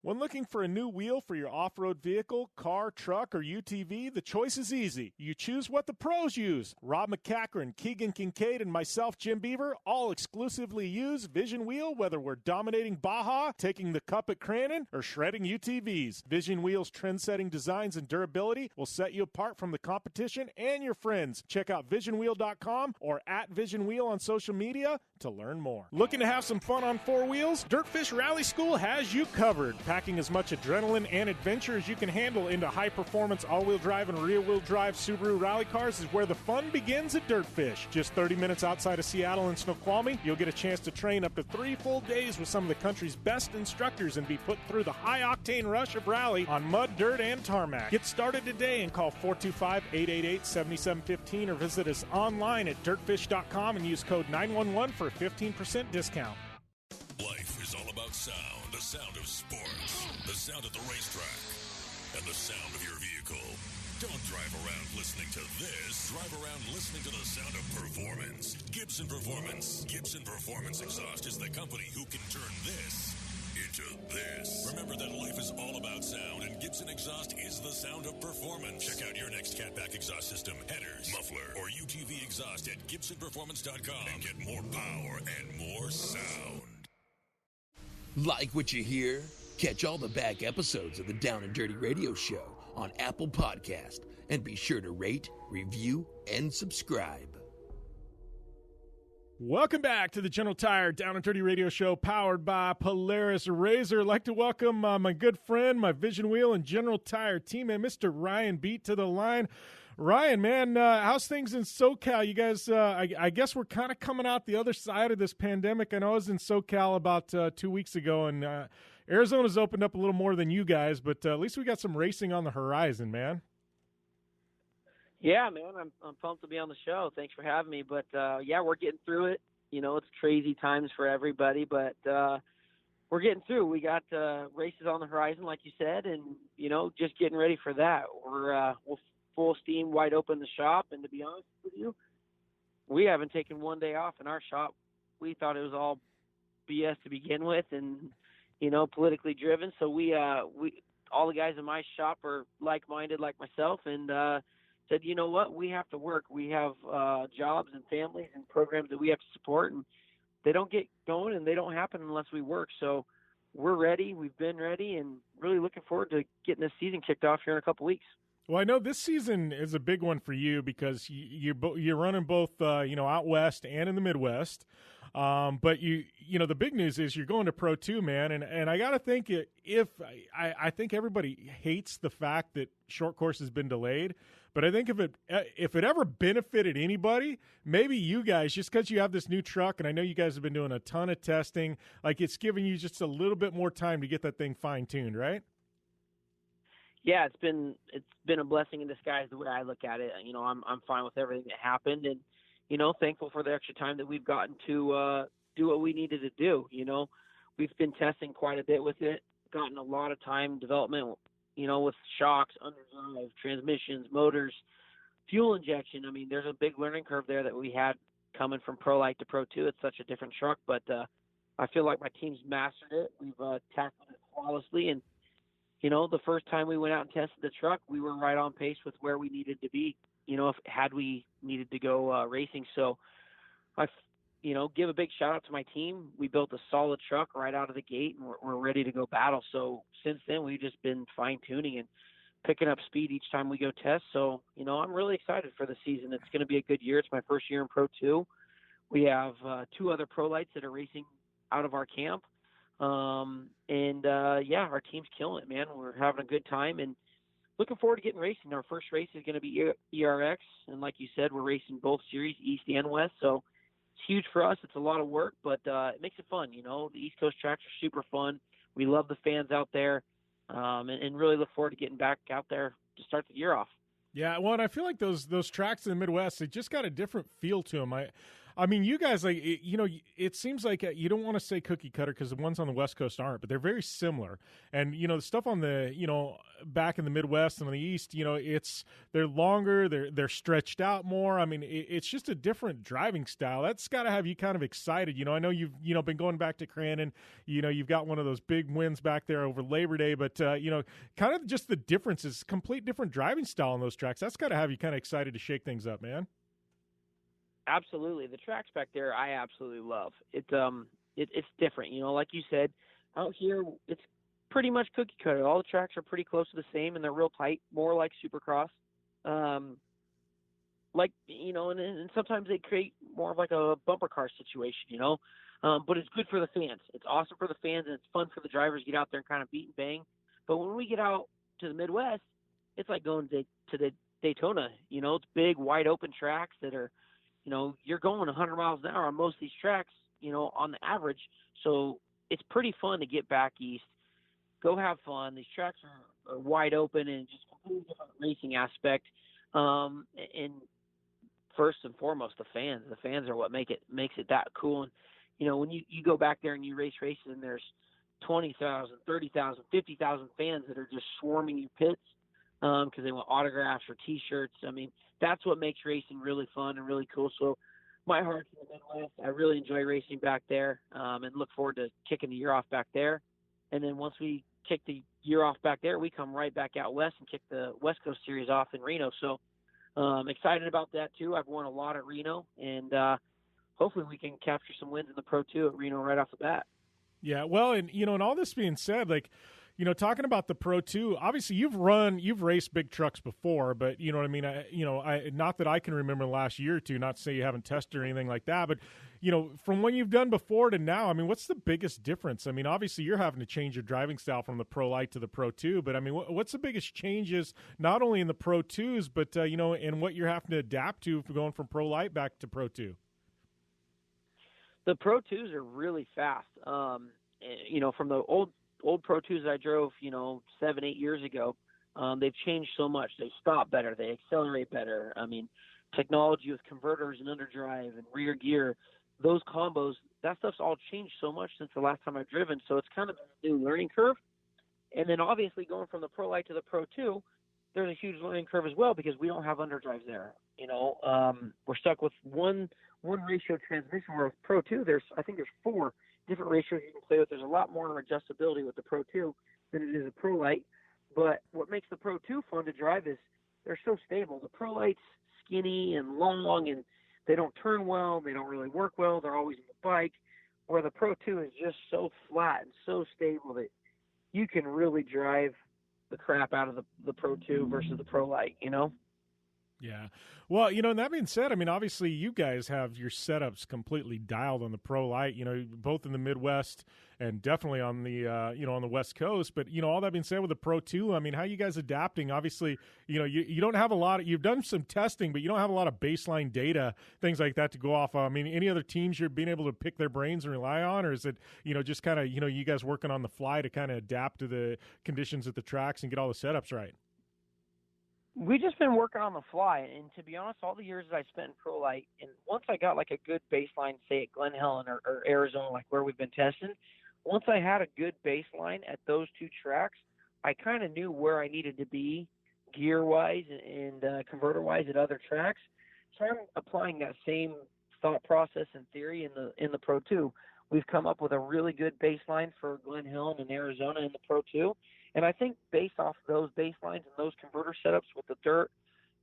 When looking for a new wheel for your off-road vehicle, car, truck, or UTV, the choice is easy. You choose what the pros use. Rob McCachran, Keegan Kincaid, and myself, Jim Beaver, all exclusively use Vision Wheel, whether we're dominating Baja, taking the cup at Crandon, or shredding UTVs. Vision Wheel's trend-setting designs and durability will set you apart from the competition and your friends. Check out visionwheel.com or at Vision Wheel on social media to learn more. Looking to have some fun on four wheels? Dirtfish Rally School has you covered. Packing as much adrenaline and adventure as you can handle into high-performance all-wheel drive and rear-wheel drive Subaru rally cars is where the fun begins at Dirtfish. Just 30 minutes outside of Seattle in Snoqualmie, you'll get a chance to train up to 3 full days with some of the country's best instructors and be put through the high-octane rush of rally on mud, dirt, and tarmac. Get started today and call 425-888-7715 or visit us online at dirtfish.com and use code 911 for a 15% discount. Life is all about sound. The sound of sports, the sound of the racetrack, and the sound of your vehicle. Don't drive around listening to this. Drive around listening to the sound of performance. Gibson Performance. Gibson Performance Exhaust is the company who can turn this into this. Remember that life is all about sound, and Gibson Exhaust is the sound of performance. Check out your next catback exhaust system, headers, muffler, or UTV exhaust at GibsonPerformance.com and get more power and more sound. Like what you hear? Catch all the back episodes of the Down and Dirty Radio Show on Apple Podcast, and be sure to rate, review, and subscribe. Welcome back to the General Tire Down and Dirty Radio Show, powered by Polaris RZR. I'd like to welcome my good friend, my Vision Wheel and General Tire teammate, Mr. Ryan Beat, to the line. Ryan, man, how's things in SoCal? You guys, I guess we're kind of coming out the other side of this pandemic. I know I was in SoCal about 2 weeks ago, and Arizona's opened up a little more than you guys, but at least we got some racing on the horizon, man. Yeah, man, I'm pumped to be on the show. Thanks for having me. But, yeah, we're getting through it. You know, it's crazy times for everybody, but we're getting through. We got races on the horizon, like you said, and, you know, just getting ready for that. We're full steam, wide open the shop, and to be honest with you, we haven't taken one day off in our shop. We thought it was all BS to begin with and, you know, politically driven. So we all the guys in my shop are like-minded like myself, and said, you know what, we have to work. We have jobs and families and programs that we have to support, and they don't get going and they don't happen unless we work. So we're ready. We've been ready and really looking forward to getting this season kicked off here in a couple weeks. Well, I know this season is a big one for you because you're running both, out west and in the Midwest. But you know, the big news is you're going to Pro 2, man. And I got to think I think everybody hates the fact that short course has been delayed. But I think if it ever benefited anybody, maybe you guys, just because you have this new truck, and I know you guys have been doing a ton of testing, like it's giving you just a little bit more time to get that thing fine-tuned, right? Yeah, it's been a blessing in disguise the way I look at it. You know, I'm fine with everything that happened, and you know, thankful for the extra time that we've gotten to do what we needed to do. You know, we've been testing quite a bit with it, gotten a lot of time development, with shocks, underdrive, transmissions, motors, fuel injection. I mean, there's a big learning curve there that we had coming from Pro Light to Pro 2. It's such a different truck, but I feel like my team's mastered it. We've tackled it flawlessly, and the first time we went out and tested the truck, we were right on pace with where we needed to be, had we needed to go racing. So I give a big shout out to my team. We built a solid truck right out of the gate, and we're ready to go battle. So since then, we've just been fine tuning and picking up speed each time we go test. So, I'm really excited for the season. It's going to be a good year. It's my first year in Pro 2. We have 2 other Pro Lights that are racing out of our camp. Our team's killing it, man. We're having a good time and looking forward to getting racing. Our first race is going to be ERX. And like you said, we're racing both series, East and West. So it's huge for us. It's a lot of work, but it makes it fun. The East Coast tracks are super fun. We love the fans out there, and really look forward to getting back out there to start the year off. Yeah, well, and I feel like those tracks in the Midwest, they just got a different feel to them. I mean, you guys, it seems like you don't want to say cookie cutter because the ones on the West Coast aren't, but they're very similar. And, the stuff on the, back in the Midwest and on the East, they're longer, they're stretched out more. I mean, it's just a different driving style. That's got to have you kind of excited. I know you've, been going back to Crandon, you've got one of those big wins back there over Labor Day, but, kind of just the differences, complete different driving style on those tracks. That's got to have you kind of excited to shake things up, man. Absolutely. The tracks back there, I absolutely love. It's different. Like you said, out here, it's pretty much cookie cutter. All the tracks are pretty close to the same, and they're real tight, more like Supercross. And sometimes they create more of like a bumper car situation, but it's good for the fans. It's awesome for the fans, and it's fun for the drivers to get out there and kind of beat and bang. But when we get out to the Midwest, it's like going to the Daytona. It's big, wide open tracks that are, you're going 100 miles an hour on most of these tracks, on the average. So it's pretty fun to get back east, go have fun. These tracks are wide open and just completely different racing aspect. And first and foremost, the fans are what makes it that cool. And, when you go back there and you races and there's 20,000, 30,000, 50,000 fans that are just swarming your pits, because they want autographs or T-shirts. I mean, that's what makes racing really fun and really cool. So my heart's in the Midwest. I really enjoy racing back there, and look forward to kicking the year off back there. And then once we kick the year off back there, we come right back out west and kick the West Coast Series off in Reno. So excited about that too. I've won a lot at Reno, and hopefully we can capture some wins in the Pro 2 at Reno right off the bat. Yeah, well, and and all this being said, talking about the Pro 2, obviously you've raced big trucks before, but you know what I mean? I not that I can remember the last year or two, not to say you haven't tested or anything like that, but, from what you've done before to now, I mean, what's the biggest difference? I mean, obviously you're having to change your driving style from the Pro Light to the Pro 2, but I mean, what's the biggest changes, not only in the Pro 2s, but, and what you're having to adapt to for going from Pro Light back to Pro 2? The Pro 2s are really fast. From the old Pro 2s I drove, 7-8 years ago, they've changed so much. They stop better. They accelerate better. I mean, technology with converters and underdrive and rear gear, those combos, that stuff's all changed so much since the last time I've driven. So it's kind of a new learning curve. And then obviously going from the Pro Light to the Pro 2, there's a huge learning curve as well because we don't have underdrives there. We're stuck with one ratio transmission, where with Pro 2, I think there's 4 different ratios you can play with. There's a lot more adjustability with the Pro 2 than it is a Pro Light. But what makes the Pro 2 fun to drive is they're so stable. The Pro Light's skinny and long, and they don't turn well. They don't really work well. They're always in the bike. Where the Pro 2 is just so flat and so stable that you can really drive the crap out of the Pro 2 versus the Pro Light, Yeah. Well, and that being said, I mean, obviously you guys have your setups completely dialed on the Pro Light, both in the Midwest and definitely on the, on the West Coast. But, all that being said with the Pro 2, I mean, how are you guys adapting? Obviously, you don't have a lot of, you've done some testing, but you don't have a lot of baseline data, things like that to go off of. I mean, any other teams you're being able to pick their brains and rely on, or is it, just kind of, you guys working on the fly to kind of adapt to the conditions at the tracks and get all the setups right? We've just been working on the fly, and to be honest, all the years that I spent in Pro Light, and once I got like a good baseline, say at Glen Helen or Arizona, like where we've been testing, once I had a good baseline at those two tracks, I kind of knew where I needed to be gear-wise and converter-wise at other tracks. So I'm applying that same thought process and theory in the Pro 2. We've come up with a really good baseline for Glen Helen and Arizona in the Pro 2. And I think based off those baselines and those converter setups with the dirt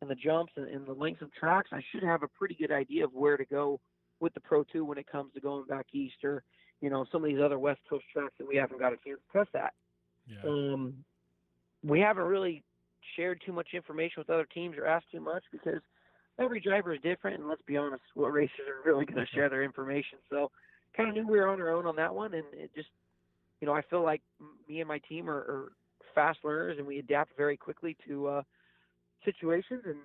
and the jumps and the length of tracks, I should have a pretty good idea of where to go with the Pro 2 when it comes to going back east or, some of these other West Coast tracks that we haven't got a chance to test at. Yeah. We haven't really shared too much information with other teams or asked too much because every driver is different, and let's be honest, what racers are really going to share their information. So kind of knew we were on our own on that one, and it just, I feel like me and my team are fast learners, and we adapt very quickly to situations. And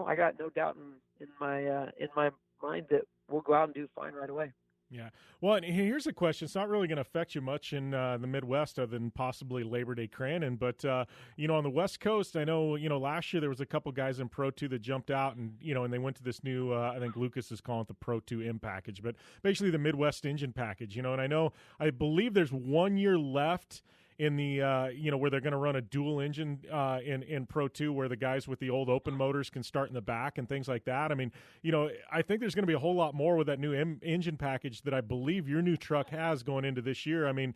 I got no doubt in my mind that we'll go out and do fine right away. Yeah. Well, and here's a question. It's not really going to affect you much in the Midwest other than possibly Labor Day Crandon. But, on the West Coast, I know, last year there was a couple guys in Pro 2 that jumped out and, and they went to this new, I think Lucas is calling it the Pro 2 M package, but basically the Midwest engine package, and I believe there's 1 year left in the where they're going to run a dual engine in Pro 2 where the guys with the old open motors can start in the back and things like that. I mean, I think there's going to be a whole lot more with that new engine package that I believe your new truck has going into this year. I mean,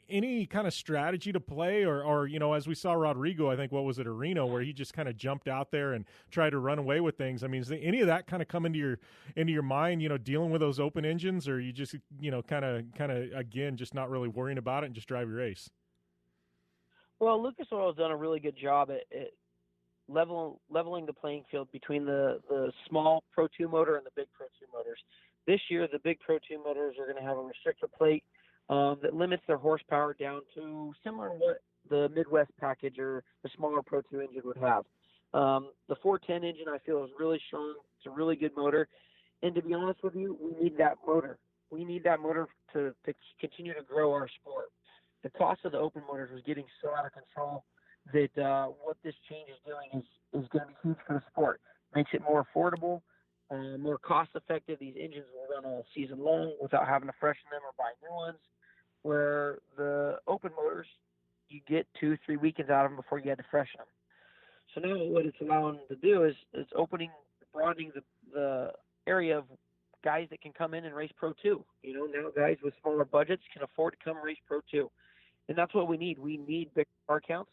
any kind of strategy to play or as we saw Rodrigo, I think, what was it, Reno, where he just kind of jumped out there and tried to run away with things. I mean, is there any of that kind of come into your mind, dealing with those open engines, or you just, kind of again, just not really worrying about it and just drive your race? Well, Lucas Oil has done a really good job at leveling the playing field between the small Pro 2 motor and the big Pro 2 motors. This year, the big Pro 2 motors are going to have a restrictor plate that limits their horsepower down to similar to what the Midwest package or the smaller Pro 2 engine would have. The 410 engine, I feel, is really strong. It's a really good motor. And to be honest with you, we need that motor. We need that motor to continue to grow our sport. The cost of the open motors was getting so out of control that what this change is doing is going to be huge for the sport. Makes it more affordable, more cost-effective. These engines will run all season long without having to freshen them or buy new ones, where the open motors, you get 2-3 weekends out of them before you had to freshen them. So now what it's allowing them to do is it's broadening the area of guys that can come in and race Pro 2. Now guys with smaller budgets can afford to come race Pro 2. And that's what we need. We need big car counts.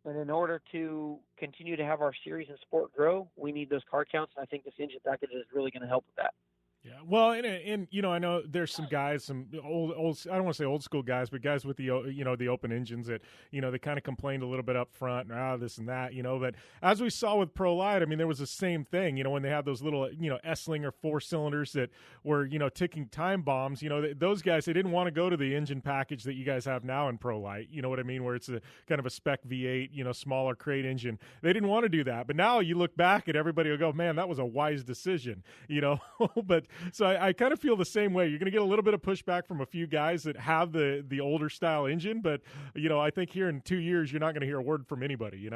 And in order to continue to have our series and sport grow, we need those car counts. And I think this engine package is really going to help with that. Yeah, well, and I know there's some guys, some old I don't want to say old school guys, but guys with the the open engines that they kind of complained a little bit up front, this and that, But as we saw with Pro Light, I mean, there was the same thing, when they had those little Esslinger 4-cylinders that were ticking time bombs. Those guys, they didn't want to go to the engine package that you guys have now in Pro Light. You know what I mean? Where it's a kind of a spec V8, smaller crate engine. They didn't want to do that, but now you look back at everybody will go, man, that was a wise decision, but. So I kind of feel the same way. You're going to get a little bit of pushback from a few guys that have the older style engine, but I think here in 2 years you're not going to hear a word from anybody.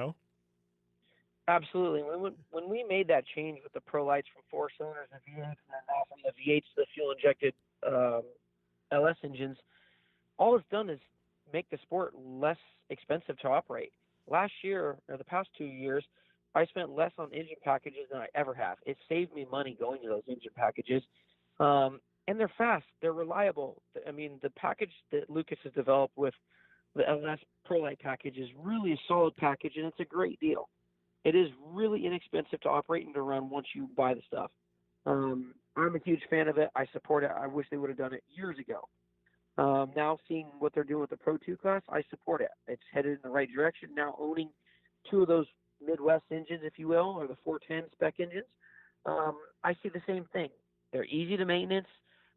Absolutely. When we made that change with the Pro Lights from 4 cylinders to V8s and then now from the V8s to the fuel injected LS engines, all it's done is make the sport less expensive to operate. Last year, or the past 2 years, I spent less on engine packages than I ever have. It saved me money going to those engine packages. And they're fast. They're reliable. I mean, the package that Lucas has developed with the LS Pro Light package is really a solid package, and it's a great deal. It is really inexpensive to operate and to run once you buy the stuff. I'm a huge fan of it. I support it. I wish they would have done it years ago. Now seeing what they're doing with the Pro 2 class, I support it. It's headed in the right direction. Now owning 2 of those Midwest engines, if you will, or the 410 spec engines, I see the same thing. They're easy to maintenance.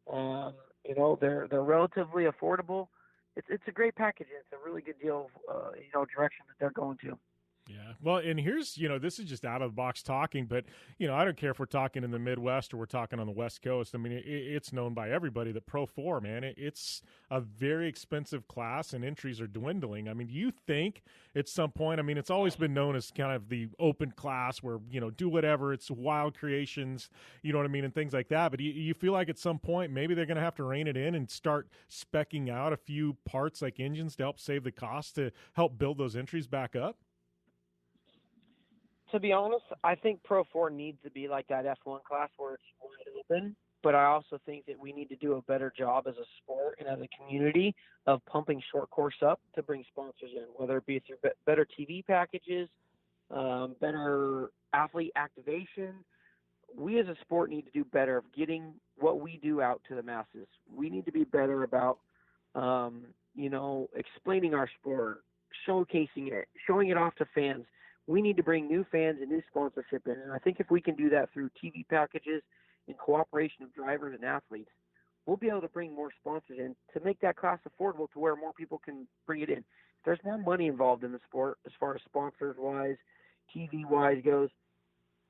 They're relatively affordable. It's a great package. It's a really good deal of direction that they're going to. Yeah. Well, and here's, this is just out of the box talking, but, I don't care if we're talking in the Midwest or we're talking on the West Coast. I mean, it's known by everybody that Pro 4, man, it's a very expensive class and entries are dwindling. I mean, do you think at some point, I mean, it's always been known as kind of the open class where, do whatever, it's wild creations, you know what I mean, and things like that. But you feel like at some point maybe they're going to have to rein it in and start speccing out a few parts like engines to help save the cost to help build those entries back up? To be honest, I think Pro 4 needs to be like that F1 class where it's wide open, but I also think that we need to do a better job as a sport and as a community of pumping short course up to bring sponsors in, whether it be through better TV packages, better athlete activation. We as a sport need to do better of getting what we do out to the masses. We need to be better about, explaining our sport, showcasing it, showing it off to fans. We need to bring new fans and new sponsorship in. And I think if we can do that through TV packages and cooperation of drivers and athletes, we'll be able to bring more sponsors in to make that class affordable to where more people can bring it in. There's more money involved in the sport as far as sponsors-wise, TV-wise goes.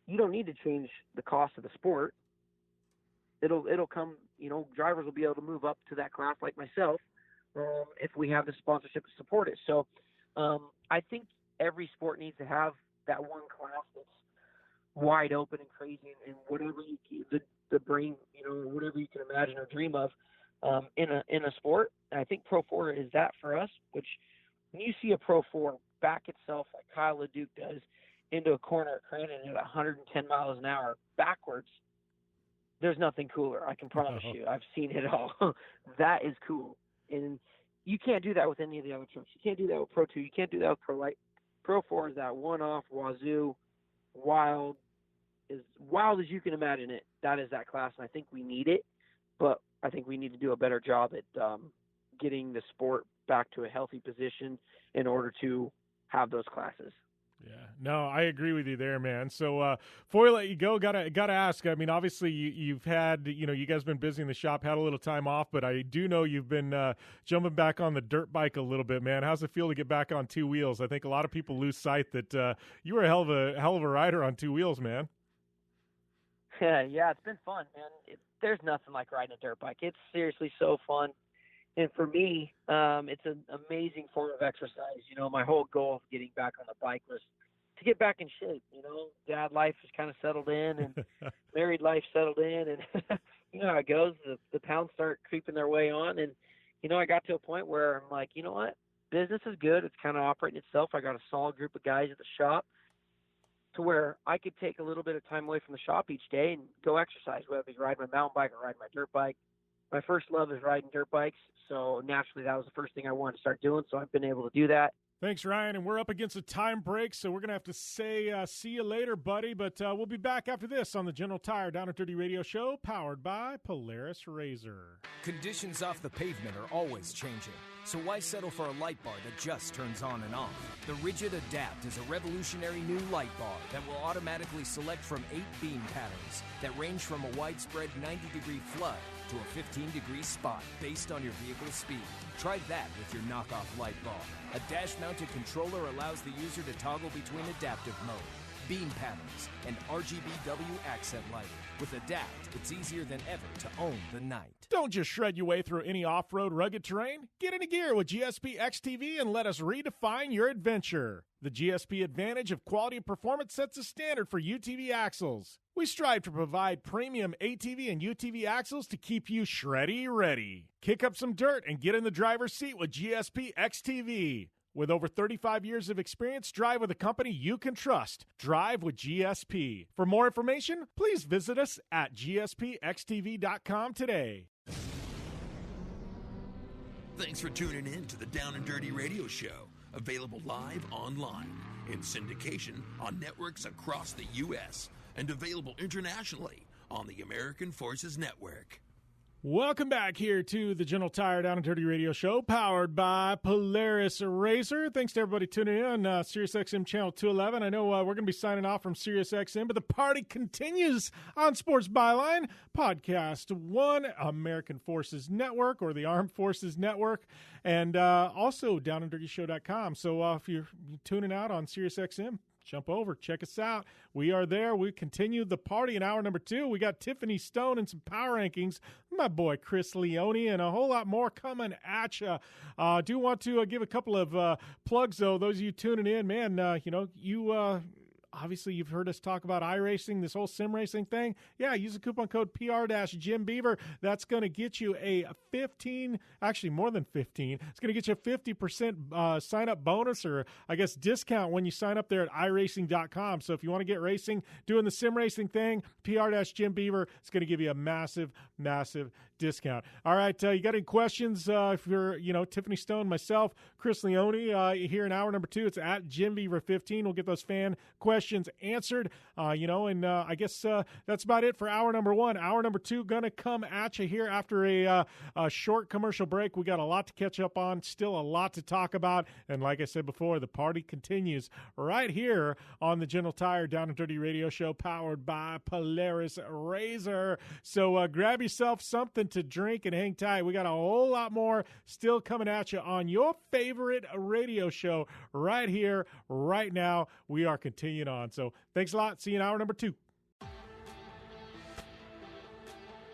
You don't need to change the cost of the sport. It'll come, drivers will be able to move up to that class like myself if we have the sponsorship to support it. So I think every sport needs to have that one class that's wide open and crazy and whatever the brain, whatever you can imagine or dream of in a sport. And I think Pro 4 is that for us, which when you see a Pro 4 back itself like Kyle LeDuc does into a corner at Crandon at 110 miles an hour backwards, there's nothing cooler, I can promise you. I've seen it all. That is cool. And you can't do that with any of the other trucks. You can't do that with Pro 2. You can't do that with Pro Light. Pro 4 is that one-off, wazoo, wild, as wild as you can imagine it. That is that class, and I think we need it. But I think we need to do a better job at getting the sport back to a healthy position in order to have those classes. Yeah, no, I agree with you there, man. So before we let you go, gotta ask. I mean, obviously you've had, you guys been busy in the shop, had a little time off, but I do know you've been jumping back on the dirt bike a little bit, man. How's it feel to get back on two wheels? I think a lot of people lose sight that you were a hell of a rider on two wheels, man. Yeah, it's been fun, man. There's nothing like riding a dirt bike. It's seriously so fun. And for me, it's an amazing form of exercise. My whole goal of getting back on the bike was to get back in shape. Dad life has kind of settled in and married life settled in. And you know how it goes. The pounds start creeping their way on. And, I got to a point where I'm like, you know what? Business is good. It's kind of operating itself. I got a solid group of guys at the shop to where I could take a little bit of time away from the shop each day and go exercise, whether it be ride my mountain bike or ride my dirt bike. My first love is riding dirt bikes, so naturally that was the first thing I wanted to start doing, so I've been able to do that. Thanks, Ryan, and we're up against a time break, so we're going to have to say see you later, buddy, but we'll be back after this on the General Tire Down and Dirty Radio Show, powered by Polaris RZR. Conditions off the pavement are always changing, so why settle for a light bar that just turns on and off? The Rigid Adapt is a revolutionary new light bar that will automatically select from 8 beam patterns that range from a widespread 90-degree flood to a 15-degree spot based on your vehicle's speed. Try that with your knockoff light bar. A dash-mounted controller allows the user to toggle between adaptive mode, beam patterns, and RGBW accent lighting. With Adapt, it's easier than ever to own the night. Don't just shred your way through any off-road rugged terrain. Get into gear with GSP XTV and let us redefine your adventure. The GSP advantage of quality and performance sets a standard for UTV axles. We strive to provide premium ATV and UTV axles to keep you shreddy ready. Kick up some dirt and get in the driver's seat with GSP XTV. With over 35 years of experience, drive with a company you can trust. Drive with GSP. For more information, please visit us at gspxtv.com today. Thanks for tuning in to the Down and Dirty Radio Show. Available live online, in syndication on networks across the U.S., and available internationally on the American Forces Network. Welcome back here to the General Tire Down and Dirty Radio Show, powered by Polaris RZR. Thanks to everybody tuning in on SiriusXM Channel 211. I know we're going to be signing off from SiriusXM, but the party continues on Sports Byline, Podcast One, American Forces Network, or the Armed Forces Network, and also downanddirtyshow.com. So if you're tuning out on SiriusXM, jump over, check us out. We are there. We continue the party in hour number 2. We got Tiffany Stone and some power rankings, my boy Chris Leone, and a whole lot more coming at you. Do want to give a couple of plugs, though. Those of you tuning in, man, obviously, you've heard us talk about iRacing, this whole sim racing thing. Yeah, use the coupon code PR-JimBeaver. That's going to get you a 15, actually more than 15. It's going to get you a 50% sign-up bonus, or I guess discount, when you sign up there at iRacing.com. So if you want to get racing, doing the sim racing thing, PR-JimBeaver, it's going to give you a massive, massive discount. All right, you got any questions? If you're, Tiffany Stone, myself, Chris Leone, here in hour number 2, it's at JimBeaver15. We'll get those fan questions answered, and I guess that's about it for hour number 1. Hour number 2 gonna come at you here after a short commercial break. We got a lot to catch up on, still a lot to talk about, and like I said before, the party continues right here on the General Tire Down and Dirty Radio Show, powered by Polaris RZR. So grab yourself something to drink and hang tight. We got a whole lot more still coming at you on your favorite radio show right here, right now. We are continuing on. So thanks a lot. See you in hour number 2.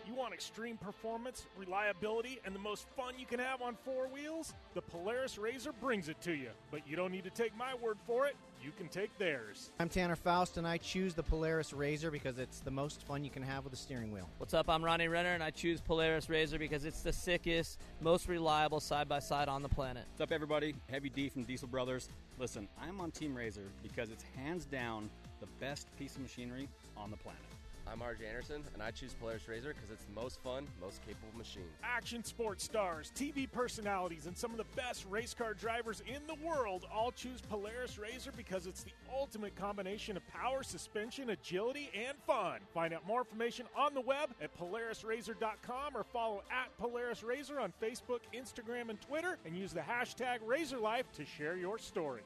You want extreme performance, reliability, and the most fun you can have on 4 wheels? The Polaris RZR brings it to you. But you don't need to take my word for it. You can take theirs. I'm Tanner Faust, and I choose the Polaris RZR because it's the most fun you can have with a steering wheel. What's up? I'm Ronnie Renner, and I choose Polaris RZR because it's the sickest, most reliable side-by-side on the planet. What's up, everybody? Heavy D from Diesel Brothers. Listen, I'm on Team RZR because it's hands down the best piece of machinery on the planet. I'm RJ Anderson, and I choose Polaris RZR because it's the most fun, most capable machine. Action sports stars, TV personalities, and some of the best race car drivers in the world all choose Polaris RZR because it's the ultimate combination of power, suspension, agility, and fun. Find out more information on the web at PolarisRZR.com or follow at Polaris RZR on Facebook, Instagram, and Twitter, and use the hashtag RZRLife to share your story.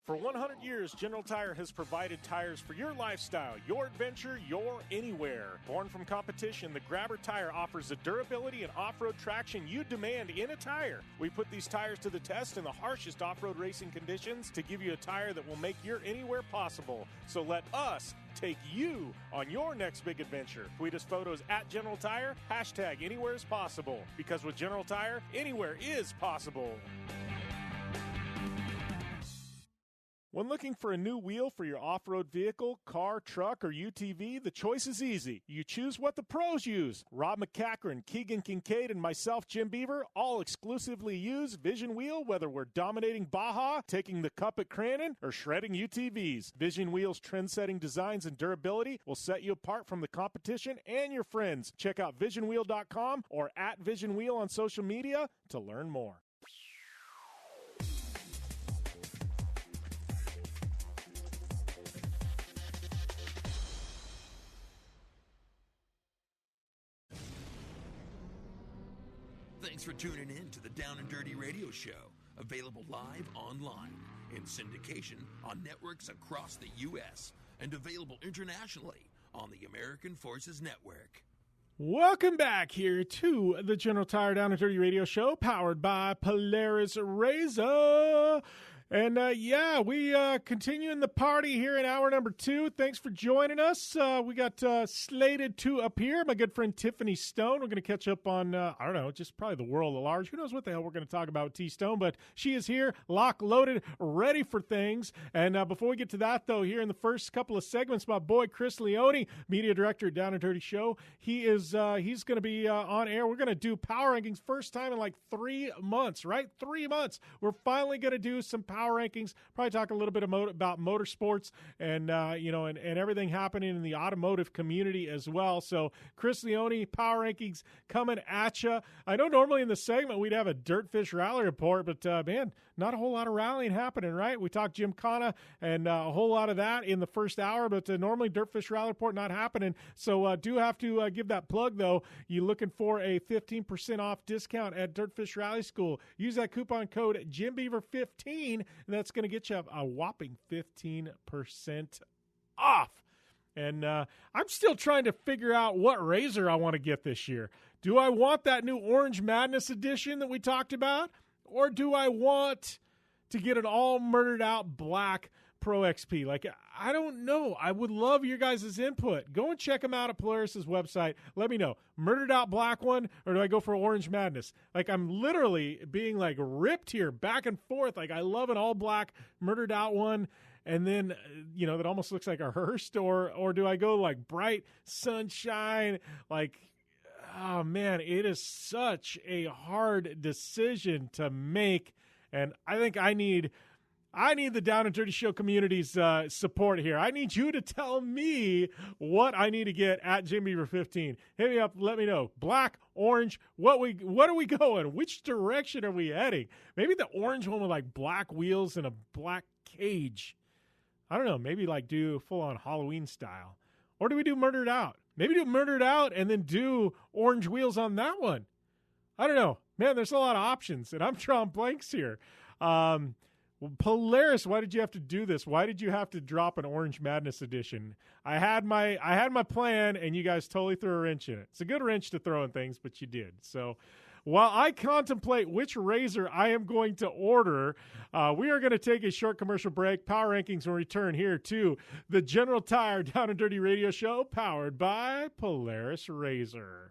For 100 years, General Tire has provided tires for your lifestyle, your adventure, your anywhere. Born from competition, the Grabber tire offers the durability and off-road traction you demand in a tire. We put these tires to the test in the harshest off-road racing conditions to give you a tire that will make your anywhere possible. So let us take you on your next big adventure. Tweet us photos at General Tire, hashtag anywhere is possible. Because with General Tire, anywhere is possible. When looking for a new wheel for your off-road vehicle, car, truck, or UTV, the choice is easy. You choose what the pros use. Rob McCachran, Keegan Kincaid, and myself, Jim Beaver, all exclusively use Vision Wheel, whether we're dominating Baja, taking the cup at Crandon, or shredding UTVs. Vision Wheel's trend-setting designs and durability will set you apart from the competition and your friends. Check out VisionWheel.com or at Vision Wheel on social media to learn more. Thanks for tuning in to the Down and Dirty Radio Show, available live online, in syndication on networks across the U.S., and available internationally on the American Forces Network. Welcome back here to the General Tire Down and Dirty Radio Show, powered by Polaris RZR. And, we continuing the party here in hour number 2. Thanks for joining us. We got slated to appear, my good friend Tiffany Stone. We're going to catch up on, just probably the world at large. Who knows what the hell we're going to talk about with T Stone, but she is here, lock loaded, ready for things. And before we get to that, though, here in the first couple of segments, my boy Chris Leone, media director at Down and Dirty Show, he's going to be on air. We're going to do power rankings first time in like 3 months, right? 3 months. We're finally going to do some power power rankings, probably talk a little bit about motorsports and, and everything happening in the automotive community as well. So Chris Leone, power rankings coming at you. I know normally in the segment we'd have a Dirtfish rally report, but, man, not a whole lot of rallying happening, right? We talked Gymkhana and a whole lot of that in the first hour, but normally Dirtfish rally report not happening. So do have to give that plug, though. You looking for a 15% off discount at Dirtfish Rally School. Use that coupon code JimBeaver15, and that's going to get you a whopping 15% off. And I'm still trying to figure out what RZR I want to get this year. Do I want that new Orange Madness edition that we talked about? Or do I want to get an all murdered out black Pro XP? Like, I don't know. I would love your guys' input. Go and check them out at Polaris' website. Let me know. Murdered out black one, or do I go for Orange Madness? Like, I'm literally being, like, ripped here back and forth. Like, I love an all black murdered out one. And then, that almost looks like a Hearst, or do I go like bright sunshine? Like, oh man, it is such a hard decision to make. And I think I need the Down and Dirty Show community's support here. I need you to tell me what I need to get at JimBeaver15. Hit me up. Let me know. Black, orange, what are we going? Which direction are we heading? Maybe the orange one with like black wheels and a black cage. I don't know, maybe like do full-on Halloween style. Or do we do Murdered Out? Maybe do Murdered Out and then do orange wheels on that one. I don't know. Man, there's a lot of options, and I'm drawing blanks here. Polaris, why did you have to do this? Why did you have to drop an Orange Madness edition? I had my plan, and you guys totally threw a wrench in it. It's a good wrench to throw in things, but you did. So while I contemplate which RZR I am going to order, we are going to take a short commercial break. Power Rankings will return here to the General Tire Down and Dirty Radio Show, powered by Polaris RZR.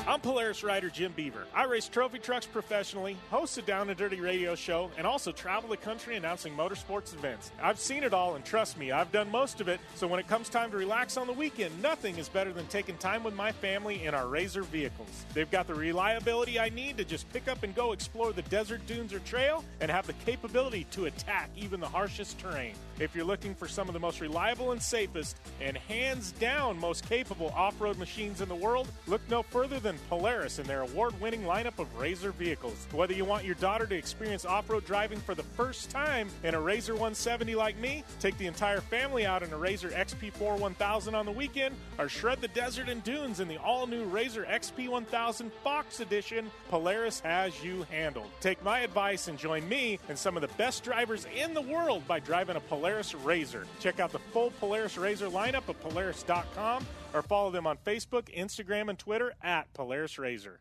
I'm Polaris rider Jim Beaver. I race trophy trucks professionally, host a Down and Dirty radio show, and also travel the country announcing motorsports events. I've seen it all, and trust me, I've done most of it, so when it comes time to relax on the weekend, nothing is better than taking time with my family in our RZR vehicles. They've got the reliability I need to just pick up and go explore the desert, dunes, or trail, and have the capability to attack even the harshest terrain. If you're looking for some of the most reliable and safest, and hands down most capable off-road machines in the world, look no further than Polaris and their award-winning lineup of RZR vehicles. Whether you want your daughter to experience off-road driving for the first time in a RZR 170 like me, take the entire family out in a RZR XP4 1000 on the weekend, or shred the desert and dunes in the all-new RZR XP 1000 Fox Edition, Polaris has you handled. Take my advice and join me and some of the best drivers in the world by driving a Polaris RZR. Check out the full Polaris RZR lineup at Polaris.com or follow them on Facebook, Instagram, and Twitter at Polaris RZR.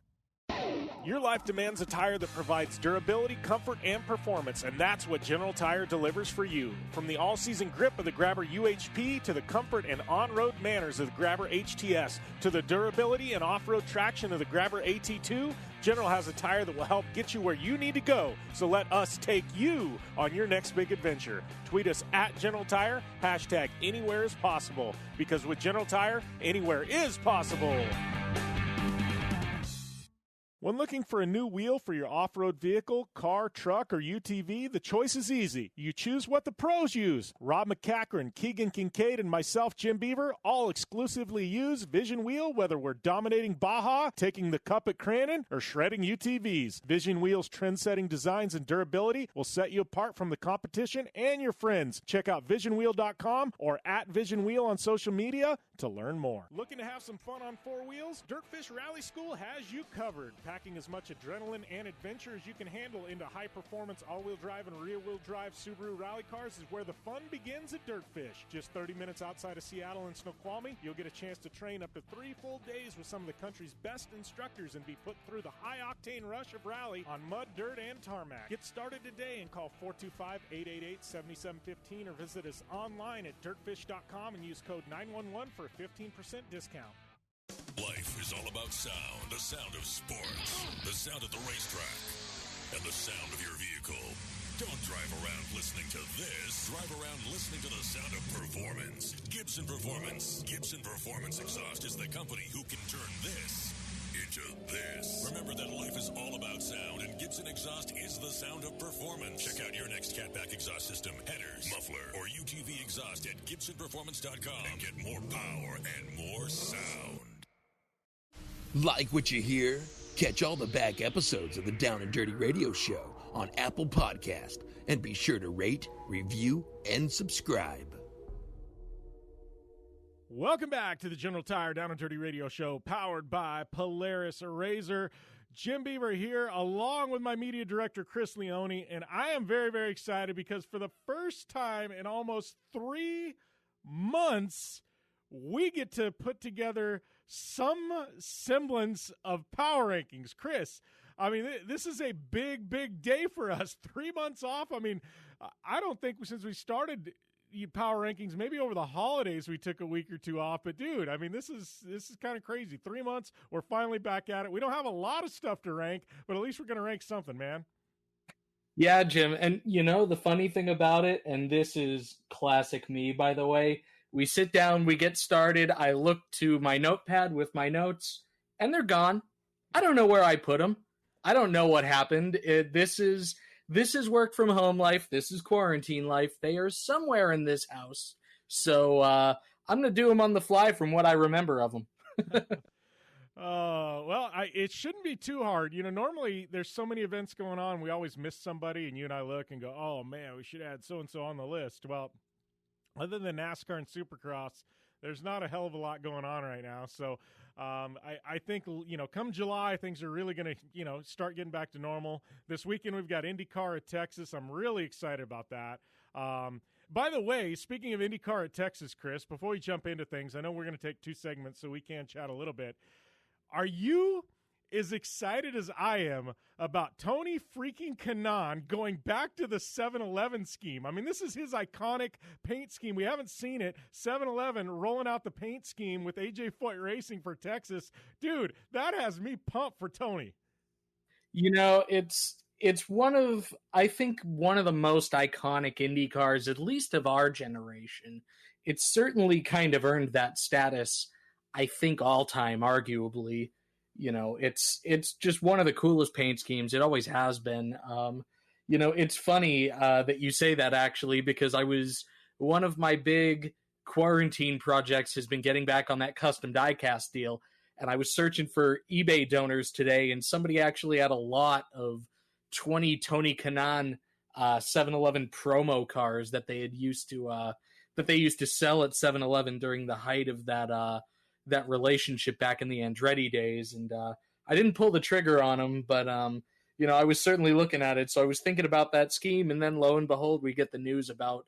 Your life demands a tire that provides durability, comfort, and performance, and that's what General Tire delivers for you. From the all-season grip of the Grabber UHP to the comfort and on-road manners of the Grabber HTS to the durability and off-road traction of the Grabber AT2, General has a tire that will help get you where you need to go. So let us take you on your next big adventure. Tweet us at General Tire, hashtag anywhere is possible, because with General Tire, anywhere is possible. When looking for a new wheel for your off-road vehicle, car, truck, or UTV, the choice is easy. You choose what the pros use. Rob McCachran, Keegan Kincaid, and myself, Jim Beaver, all exclusively use Vision Wheel, whether we're dominating Baja, taking the cup at Crandon, or shredding UTVs. Vision Wheel's trend-setting designs and durability will set you apart from the competition and your friends. Check out visionwheel.com or at Vision Wheel on social media to learn more. Looking to have some fun on four wheels? Dirtfish Rally School has you covered. Packing as much adrenaline and adventure as you can handle into high-performance all-wheel drive and rear-wheel drive Subaru rally cars is where the fun begins at Dirtfish. Just 30 minutes outside of Seattle and Snoqualmie, you'll get a chance to train up to 3 full days with some of the country's best instructors and be put through the high-octane rush of rally on mud, dirt, and tarmac. Get started today and call 425-888-7715 or visit us online at dirtfish.com and use code 911 for a 15% discount. Life is all about sound, the sound of sports, the sound at the racetrack, and the sound of your vehicle. Don't drive around listening to this. Drive around listening to the sound of performance. Gibson Performance. Gibson Performance Exhaust is the company who can turn this into this. Remember that life is all about sound, and Gibson Exhaust exhaust is the sound of performance. Check out your next catback exhaust system, headers, muffler, or UTV exhaust at GibsonPerformance.com and get more power and more sound. Like what you hear? Catch all the back episodes of the Down and Dirty Radio Show on Apple Podcast, and be sure to rate, review, and subscribe. Welcome back to the General Tire Down and Dirty Radio Show, powered by Polaris RZR. Jim Beaver here, along with my media director, Chris Leone, and I am very, very excited because for the first time in almost 3 months, we get to put together some semblance of power rankings. Chris, I mean, this is a big, big day for us. 3 months off. I mean, I don't think since we started power rankings, maybe over the holidays we took a week or two off, but dude, I mean, this is kind of crazy. 3 months, we're finally back at it. We don't have a lot of stuff to rank, but at least we're going to rank something, man. Yeah, Jim, and you know the funny thing about it, and this is classic me, by the way, we sit down, we get started, I look to my notepad with my notes, and they're gone. I don't know where I put them. I don't know what happened. This is work from home life. This is quarantine life. They are somewhere in this house. So I'm going to do them on the fly from what I remember of them. Well, it shouldn't be too hard. You know, normally there's so many events going on. We always miss somebody, and you and I look and go, oh, man, we should add so-and-so on the list. Well, other than NASCAR and Supercross, there's not a hell of a lot going on right now. So I think, you know, come July, things are really going to, you know, start getting back to normal. This weekend, we've got IndyCar at Texas. I'm really excited about that. By the way, speaking of IndyCar at Texas, Chris, before we jump into things, I know we're going to take 2 segments so we can chat a little bit. Are you as excited as I am about Tony freaking Kanaan going back to the 7-Eleven scheme? I mean, this is his iconic paint scheme. We haven't seen it. 7-Eleven rolling out the paint scheme with AJ Foyt Racing for Texas. Dude, that has me pumped for Tony. You know, it's one of the most iconic Indy cars, at least of our generation. It's certainly kind of earned that status, I think, all time, arguably. You know, it's just one of the coolest paint schemes. It always has been. You know, it's funny that you say that, actually, because one of my big quarantine projects has been getting back on that custom diecast deal. And I was searching for eBay donors today, and somebody actually had a lot of 20 Tony Kanaan 7-Eleven promo cars that they used to sell at 7-Eleven during the height of that relationship back in the Andretti days. And I didn't pull the trigger on them, but you know, I was certainly looking at it. So I was thinking about that scheme, and then lo and behold, we get the news about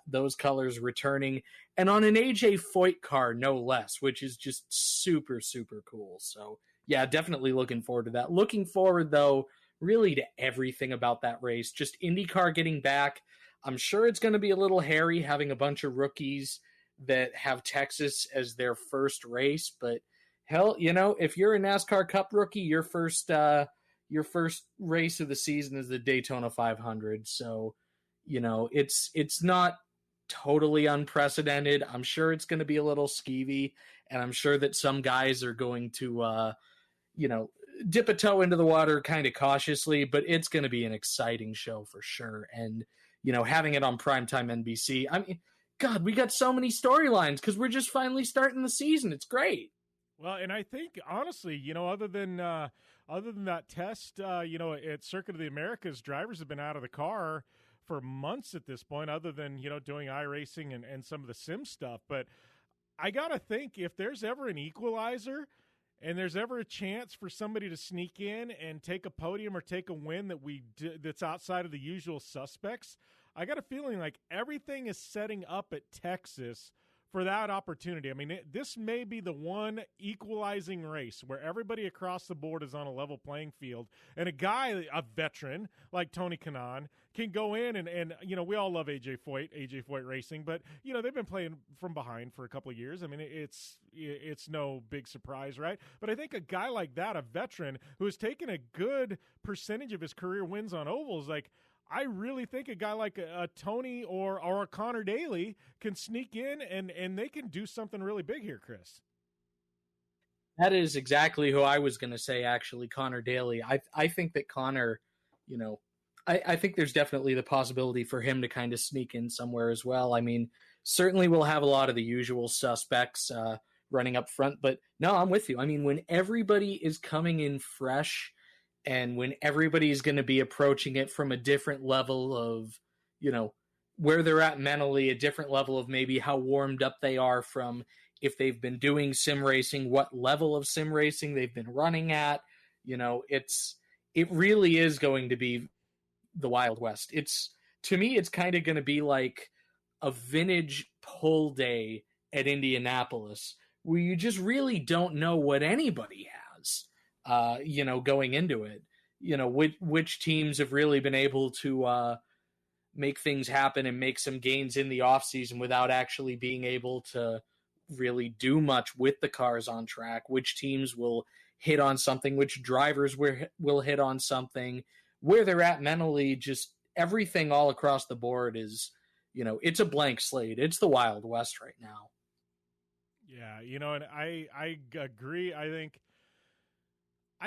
those colors returning, and on an AJ Foyt car, no less, which is just super, super cool. So yeah, definitely looking forward to that. Looking forward, though, really to everything about that race. Just IndyCar getting back. I'm sure it's going to be a little hairy having a bunch of rookies that have Texas as their first race, but hell, you know, if you're a NASCAR Cup rookie, your first race of the season is the Daytona 500. So, you know, it's not totally unprecedented. I'm sure it's going to be a little skeevy, and I'm sure that some guys are going to, you know, dip a toe into the water kind of cautiously, but it's going to be an exciting show for sure. And, you know, having it on primetime NBC, I mean, God, we got so many storylines because we're just finally starting the season. It's great. Well, and I think, honestly, you know, other than that test, you know, at Circuit of the Americas, drivers have been out of the car for months at this point, other than, you know, doing iRacing and some of the sim stuff. But I got to think, if there's ever an equalizer and there's ever a chance for somebody to sneak in and take a podium or take a win that's outside of the usual suspects, I got a feeling like everything is setting up at Texas for that opportunity. I mean, this may be the one equalizing race where everybody across the board is on a level playing field, and a veteran like Tony Kanaan can go in and you know, we all love AJ Foyt Racing, but, you know, they've been playing from behind for a couple of years. I mean, it's no big surprise, right? But I think a guy like that, a veteran who has taken a good percentage of his career wins on ovals, like, I really think a guy like a Tony or a Connor Daly can sneak in and they can do something really big here, Chris. That is exactly who I was going to say, actually, Connor Daly. I think that Connor, I think there's definitely the possibility for him to kind of sneak in somewhere as well. I mean, certainly we'll have a lot of the usual suspects running up front, but no, I'm with you. I mean, when everybody is coming in fresh and when everybody's going to be approaching it from a different level of, where they're at mentally, a different level of maybe how warmed up they are from if they've been doing sim racing, what level of sim racing they've been running at, it really is going to be the Wild West. To me, it's kind of going to be like a vintage pull day at Indianapolis where you just really don't know what anybody has, going into it. Which teams have really been able to make things happen and make some gains in the offseason without actually being able to really do much with the cars on track, which teams will hit on something, which drivers will hit on something, where they're at mentally, just everything all across the board is, it's a blank slate. It's the Wild West right now. Yeah, and I agree. I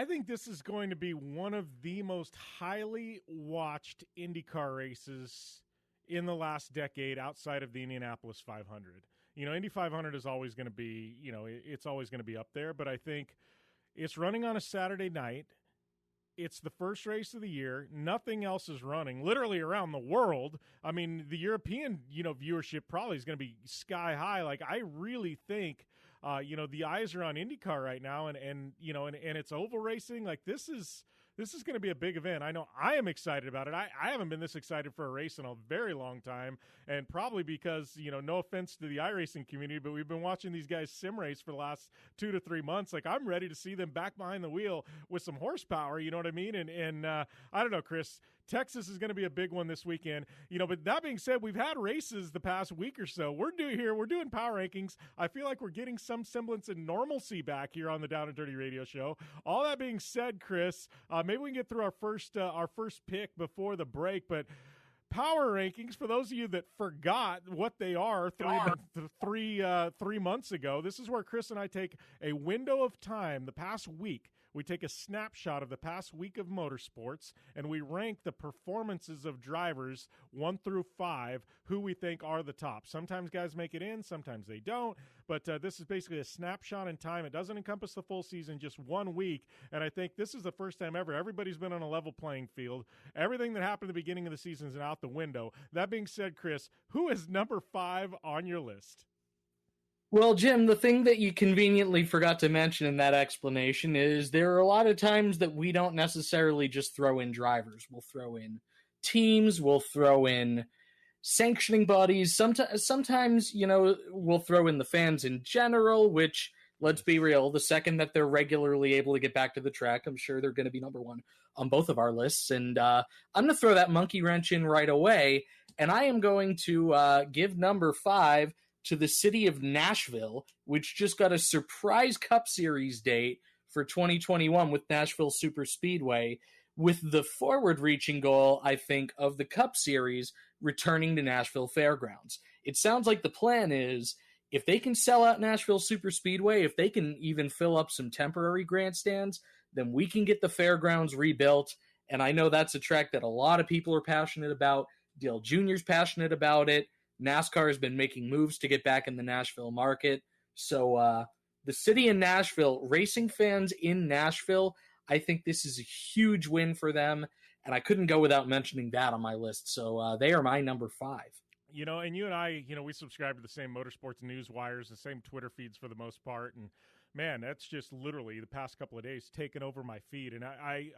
think this is going to be one of the most highly watched IndyCar races in the last decade outside of the Indianapolis 500. Indy 500 is always going to be, it's always going to be up there, but I think it's running on a Saturday night. It's the first race of the year. Nothing else is running literally around the world. I mean, the European, viewership probably is going to be sky high. Like, I really think, the eyes are on IndyCar right now, and it's oval racing. Like, this is going to be a big event. I know I am excited about it. I haven't been this excited for a race in a very long time, and probably because, no offense to the iRacing community, but we've been watching these guys sim race for the last 2 to 3 months. Like, I'm ready to see them back behind the wheel with some horsepower, you know what I mean? And I don't know, Chris, Texas is going to be a big one this weekend. But that being said, we've had races the past week or so. We're doing power rankings. I feel like we're getting some semblance of normalcy back here on the Down and Dirty Radio Show. All that being said, Chris, maybe we can get through our first pick before the break, but power rankings, for those of you that forgot what they are 3 months ago, this is where Chris and I take a window of time, the past week. We take a snapshot of the past week of motorsports, and we rank the performances of drivers 1 through 5, who we think are the top. Sometimes guys make it in, sometimes they don't, but this is basically a snapshot in time. It doesn't encompass the full season, just 1 week, and I think this is the first time ever everybody's been on a level playing field. Everything that happened at the beginning of the season is out the window. That being said, Chris, who is number 5 on your list? Well, Jim, the thing that you conveniently forgot to mention in that explanation is there are a lot of times that we don't necessarily just throw in drivers. We'll throw in teams, we'll throw in sanctioning bodies. Sometimes, we'll throw in the fans in general, which, let's be real, the second that they're regularly able to get back to the track, I'm sure they're going to be number 1 on both of our lists. And I'm going to throw that monkey wrench in right away, and I am going to give number 5 to the city of Nashville, which just got a surprise Cup Series date for 2021 with Nashville Super Speedway, with the forward-reaching goal, I think, of the Cup Series returning to Nashville Fairgrounds. It sounds like the plan is, if they can sell out Nashville Super Speedway, if they can even fill up some temporary grandstands, then we can get the fairgrounds rebuilt, and I know that's a track that a lot of people are passionate about. Dale Jr.'s passionate about it. NASCAR has been making moves to get back in the Nashville market. So the city of Nashville, racing fans in Nashville, I think this is a huge win for them, and I couldn't go without mentioning that on my list. So they are my number 5. And you and I, we subscribe to the same motorsports news wires, the same Twitter feeds for the most part, and man, that's just literally the past couple of days taken over my feed, and I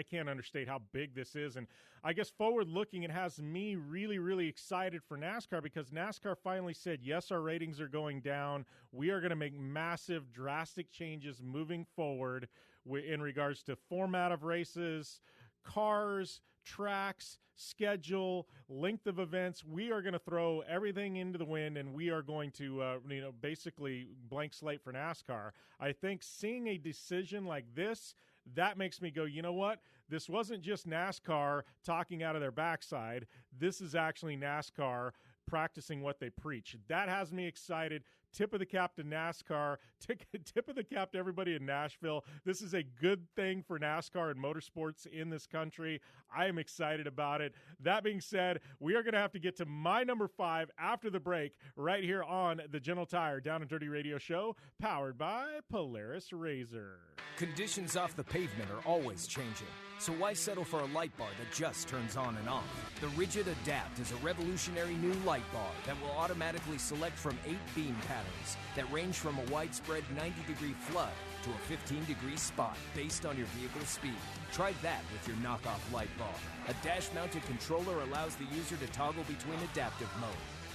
can't understate how big this is. And I guess forward-looking, it has me really, really excited for NASCAR, because NASCAR finally said, yes, our ratings are going down. We are going to make massive, drastic changes moving forward in regards to format of races, cars, tracks, schedule, length of events. We are going to throw everything into the wind, and we are going to, basically blank slate for NASCAR. I think seeing a decision like this, that makes me go, you know what? This wasn't just NASCAR talking out of their backside. This is actually NASCAR practicing what they preach. That has me excited. tip of the cap to NASCAR, tip of the cap to everybody in Nashville. This is a good thing for NASCAR and motorsports in this country. I am excited about it. That being said, we are going to have to get to my number 5 after the break right here on the General Tire Down and Dirty Radio Show, powered by Polaris RZR. Conditions off the pavement are always changing, so why settle for a light bar that just turns on and off? The Rigid Adapt is a revolutionary new light bar that will automatically select from 8 beam patterns that range from a widespread 90-degree flood to a 15-degree spot based on your vehicle's speed. Try that with your knockoff light bar. A dash-mounted controller allows the user to toggle between adaptive mode,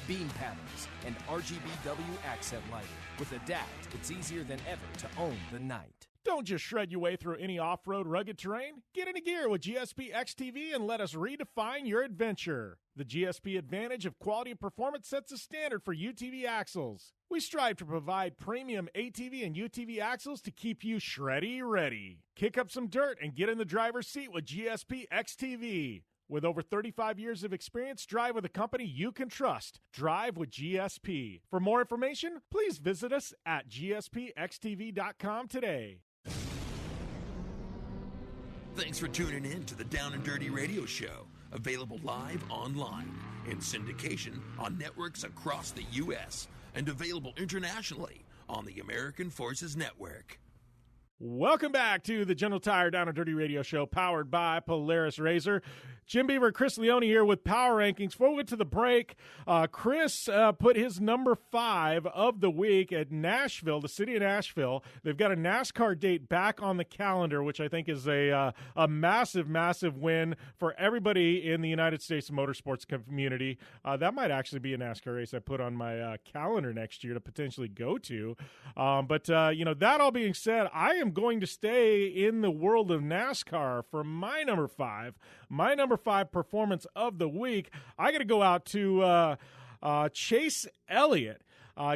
beam patterns, and RGBW accent lighting. With Adapt, it's easier than ever to own the night. Don't just shred your way through any off-road rugged terrain. Get into gear with GSP XTV and let us redefine your adventure. The GSP Advantage of quality and performance sets a standard for UTV axles. We strive to provide premium ATV and UTV axles to keep you shreddy ready. Kick up some dirt and get in the driver's seat with GSP XTV. With over 35 years of experience, drive with a company you can trust. Drive with GSP. For more information, please visit us at gspxtv.com today. Thanks for tuning in to the Down and Dirty Radio Show, available live online, in syndication on networks across the U.S., and available internationally on the American Forces Network. Welcome back to the General Tire Down and Dirty Radio Show, powered by Polaris RZR. Jim Beaver, Chris Leone here with Power Rankings. Before we get to the break, Chris put his number 5 of the week at Nashville, the city of Nashville. They've got a NASCAR date back on the calendar, which I think is a massive, massive win for everybody in the United States motorsports community. That might actually be a NASCAR race I put on my calendar next year to potentially go to. But that all being said, I am going to stay in the world of NASCAR for my number 5. My number 5 performance of the week, I got to go out to Chase Elliott.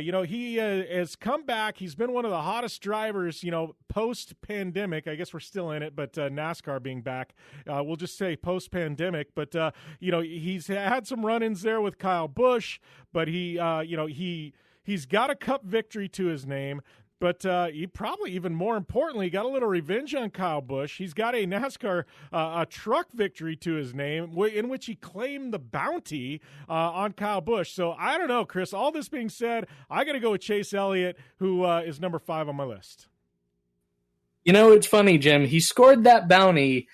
He has come back. He's been one of the hottest drivers, post-pandemic. I guess we're still in it, but NASCAR being back, we'll just say post-pandemic. But, he's had some run-ins there with Kyle Busch, but he's got a Cup victory to his name. But he probably, even more importantly, got a little revenge on Kyle Busch. He's got a NASCAR a truck victory to his name in which he claimed the bounty on Kyle Busch. So I don't know, Chris. All this being said, I got to go with Chase Elliott, who is number 5 on my list. It's funny, Jim. He scored that bounty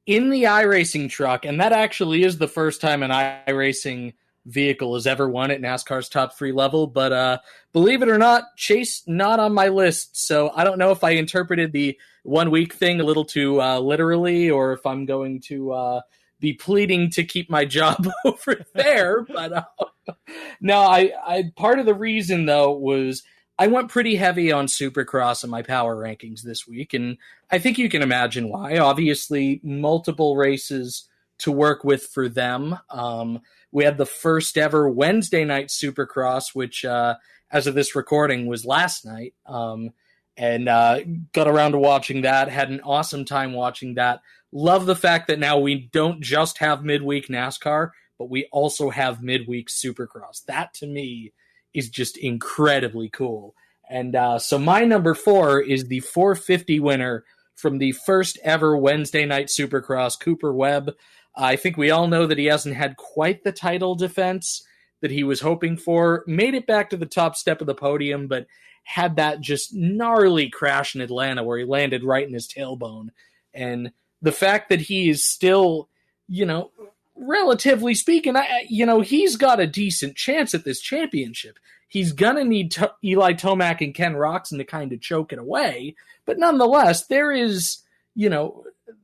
in the iRacing truck, and that actually is the first time an iRacing vehicle has ever won at NASCAR's top 3 level, but believe it or not, Chase not on my list, so I don't know if I interpreted the 1 week thing a little too literally, or if I'm going to be pleading to keep my job over there. But no, I part of the reason though was I went pretty heavy on Supercross in my power rankings this week, and I think you can imagine why. Obviously, multiple races to work with for them. We had the first ever Wednesday night Supercross, which, as of this recording, was last night. And got around to watching that, had an awesome time watching that. Love the fact that now we don't just have midweek NASCAR, but we also have midweek Supercross. That, to me, is just incredibly cool. And so my number 4 is the 450 winner from the first ever Wednesday night Supercross, Cooper Webb. I think we all know that he hasn't had quite the title defense that he was hoping for. Made it back to the top step of the podium, but had that just gnarly crash in Atlanta where he landed right in his tailbone. And the fact that he is still, relatively speaking, he's got a decent chance at this championship. He's going to need Eli Tomac and Ken Roczen to kind of choke it away. But nonetheless, there is,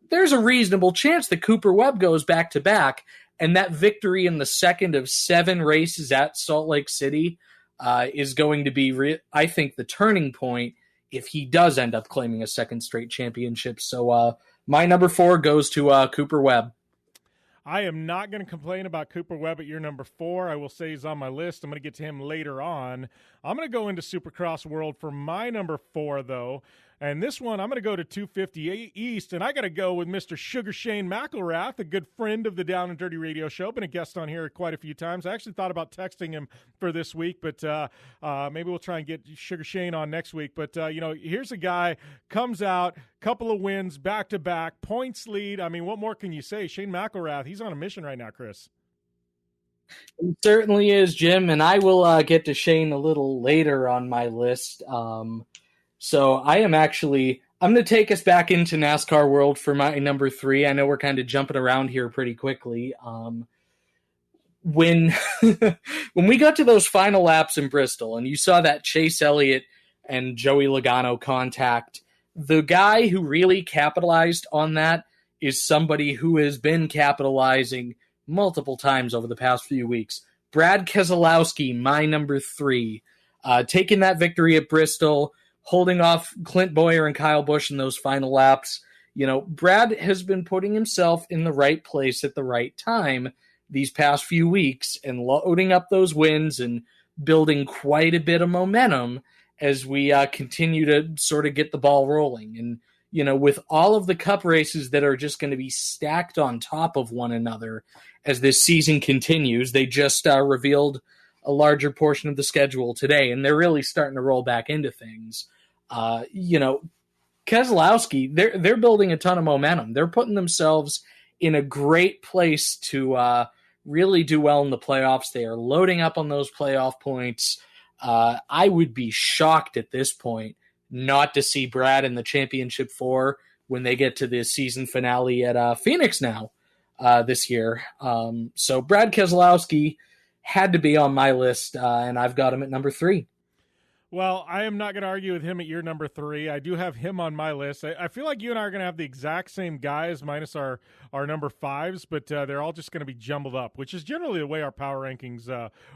there's a reasonable chance that Cooper Webb goes back-to-back, and that victory in the second of 7 races at Salt Lake City is going to be, I think, the turning point if he does end up claiming a second straight championship. So my number 4 goes to Cooper Webb. I am not going to complain about Cooper Webb at your number 4. I will say he's on my list. I'm going to get to him later on. I'm going to go into Supercross World for my number 4, though. And this one, I'm going to go to 250 East, and I got to go with Mr. Sugar Shane McElrath, a good friend of the Down and Dirty Radio Show. Been a guest on here quite a few times. I actually thought about texting him for this week, but maybe we'll try and get Sugar Shane on next week. But, here's a guy, comes out, couple of wins, back-to-back, points lead. I mean, what more can you say? Shane McElrath, he's on a mission right now, Chris. He certainly is, Jim, and I will get to Shane a little later on my list. So I'm going to take us back into NASCAR world for my number 3. I know we're kind of jumping around here pretty quickly. When we got to those final laps in Bristol and you saw that Chase Elliott and Joey Logano contact, the guy who really capitalized on that is somebody who has been capitalizing multiple times over the past few weeks. Brad Keselowski, my number 3, taking that victory at Bristol, holding off Clint Boyer and Kyle Busch in those final laps. Brad has been putting himself in the right place at the right time these past few weeks and loading up those wins and building quite a bit of momentum as we continue to sort of get the ball rolling. And, with all of the cup races that are just going to be stacked on top of one another as this season continues, they just revealed a larger portion of the schedule today, and they're really starting to roll back into things. Keselowski, they're building a ton of momentum. They're putting themselves in a great place to really do well in the playoffs. They are loading up on those playoff points. I would be shocked at this point not to see Brad in the championship 4 when they get to the season finale at Phoenix now this year. So Brad Keselowski had to be on my list, and I've got him at number 3. Well, I am not going to argue with him at your number 3. I do have him on my list. I feel like you and I are going to have the exact same guys minus our number 5s, but they're all just going to be jumbled up, which is generally the way our power rankings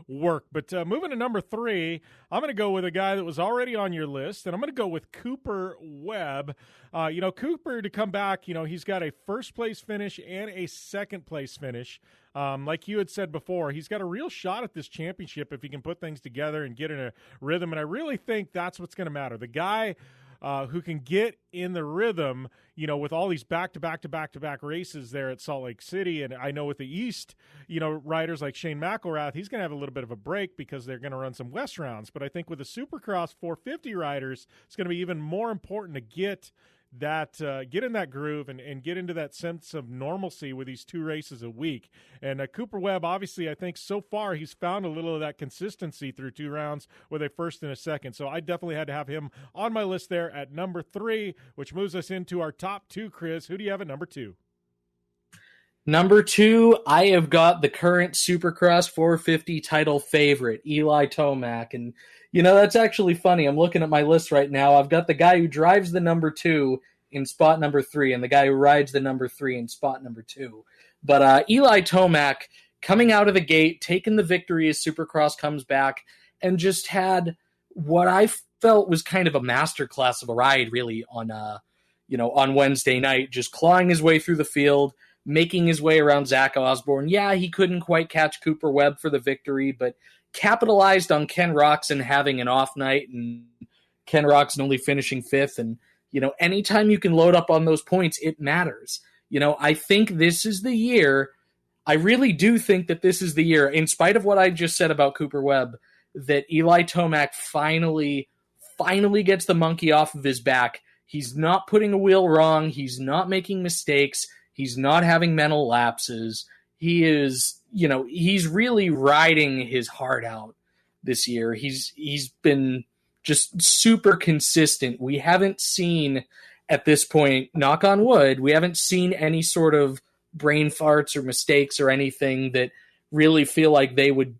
work. But moving to number 3, I'm going to go with a guy that was already on your list, and I'm going to go with Cooper Webb. Cooper to come back, he's got a first-place finish and a second-place finish. Like you had said before, he's got a real shot at this championship if he can put things together and get in a rhythm, and I really think that's what's going to matter. The guy who can get in the rhythm, with all these back-to-back races there at Salt Lake City, and I know with the East, riders like Shane McElrath, he's going to have a little bit of a break because they're going to run some West rounds, but I think with the Supercross 450 riders, it's going to be even more important to get in that groove and get into that sense of normalcy with these 2 races a week. And Cooper Webb, obviously, I think so far he's found a little of that consistency through 2 rounds with a first and a second. So I definitely had to have him on my list there at number 3, which moves us into our top 2, Chris. Who do you have at number 2? Number 2, I have got the current Supercross 450 title favorite, Eli Tomac. And, that's actually funny. I'm looking at my list right now. I've got the guy who drives the number 2 in spot number 3 and the guy who rides the number 3 in spot number 2. But Eli Tomac coming out of the gate, taking the victory as Supercross comes back, and just had what I felt was kind of a masterclass of a ride, really, on Wednesday night, just clawing his way through the field, making his way around Zach Osborne. Yeah, he couldn't quite catch Cooper Webb for the victory, but capitalized on Ken Roczen having an off night and Ken Roczen only finishing 5th. And, anytime you can load up on those points, it matters. I think this is the year. I really do think that this is the year, in spite of what I just said about Cooper Webb, that Eli Tomac finally gets the monkey off of his back. He's not putting a wheel wrong. He's not making mistakes. He's not having mental lapses. He is, he's really riding his heart out this year. He's been just super consistent. We haven't seen at this point, knock on wood, we haven't seen any sort of brain farts or mistakes or anything that really feel like they would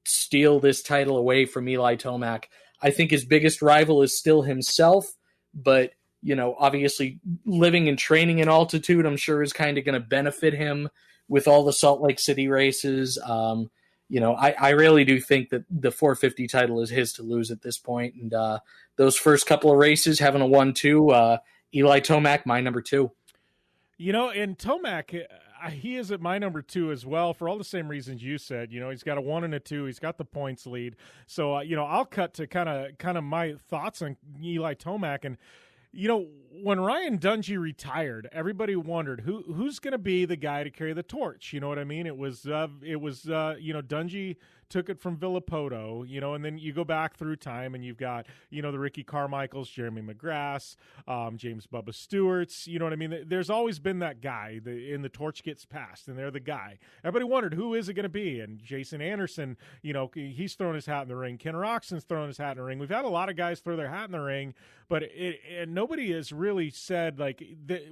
steal this title away from Eli Tomac. I think his biggest rival is still himself, but obviously living and training in altitude, I'm sure is kind of going to benefit him with all the Salt Lake City races. I really do think that the 450 title is his to lose at this point. And those first couple of races, having a 1-2, Eli Tomac, my number 2. And Tomac, he is at my number 2 as well for all the same reasons you said. He's got a 1 and a 2. He's got the points lead. So, I'll cut to kind of my thoughts on Eli Tomac. And when Ryan Dungey retired, everybody wondered who's going to be the guy to carry the torch. You know what I mean? It was Dungey took it from Villapoto, and then you go back through time and you've got, the Ricky Carmichaels, Jeremy McGrath, James Bubba Stewart's, you know what I mean? There's always been that guy, and the torch gets passed, and they're the guy. Everybody wondered, who is it going to be? And Jason Anderson, he's thrown his hat in the ring. Ken Roxon's thrown his hat in the ring. We've had a lot of guys throw their hat in the ring, but nobody has really said,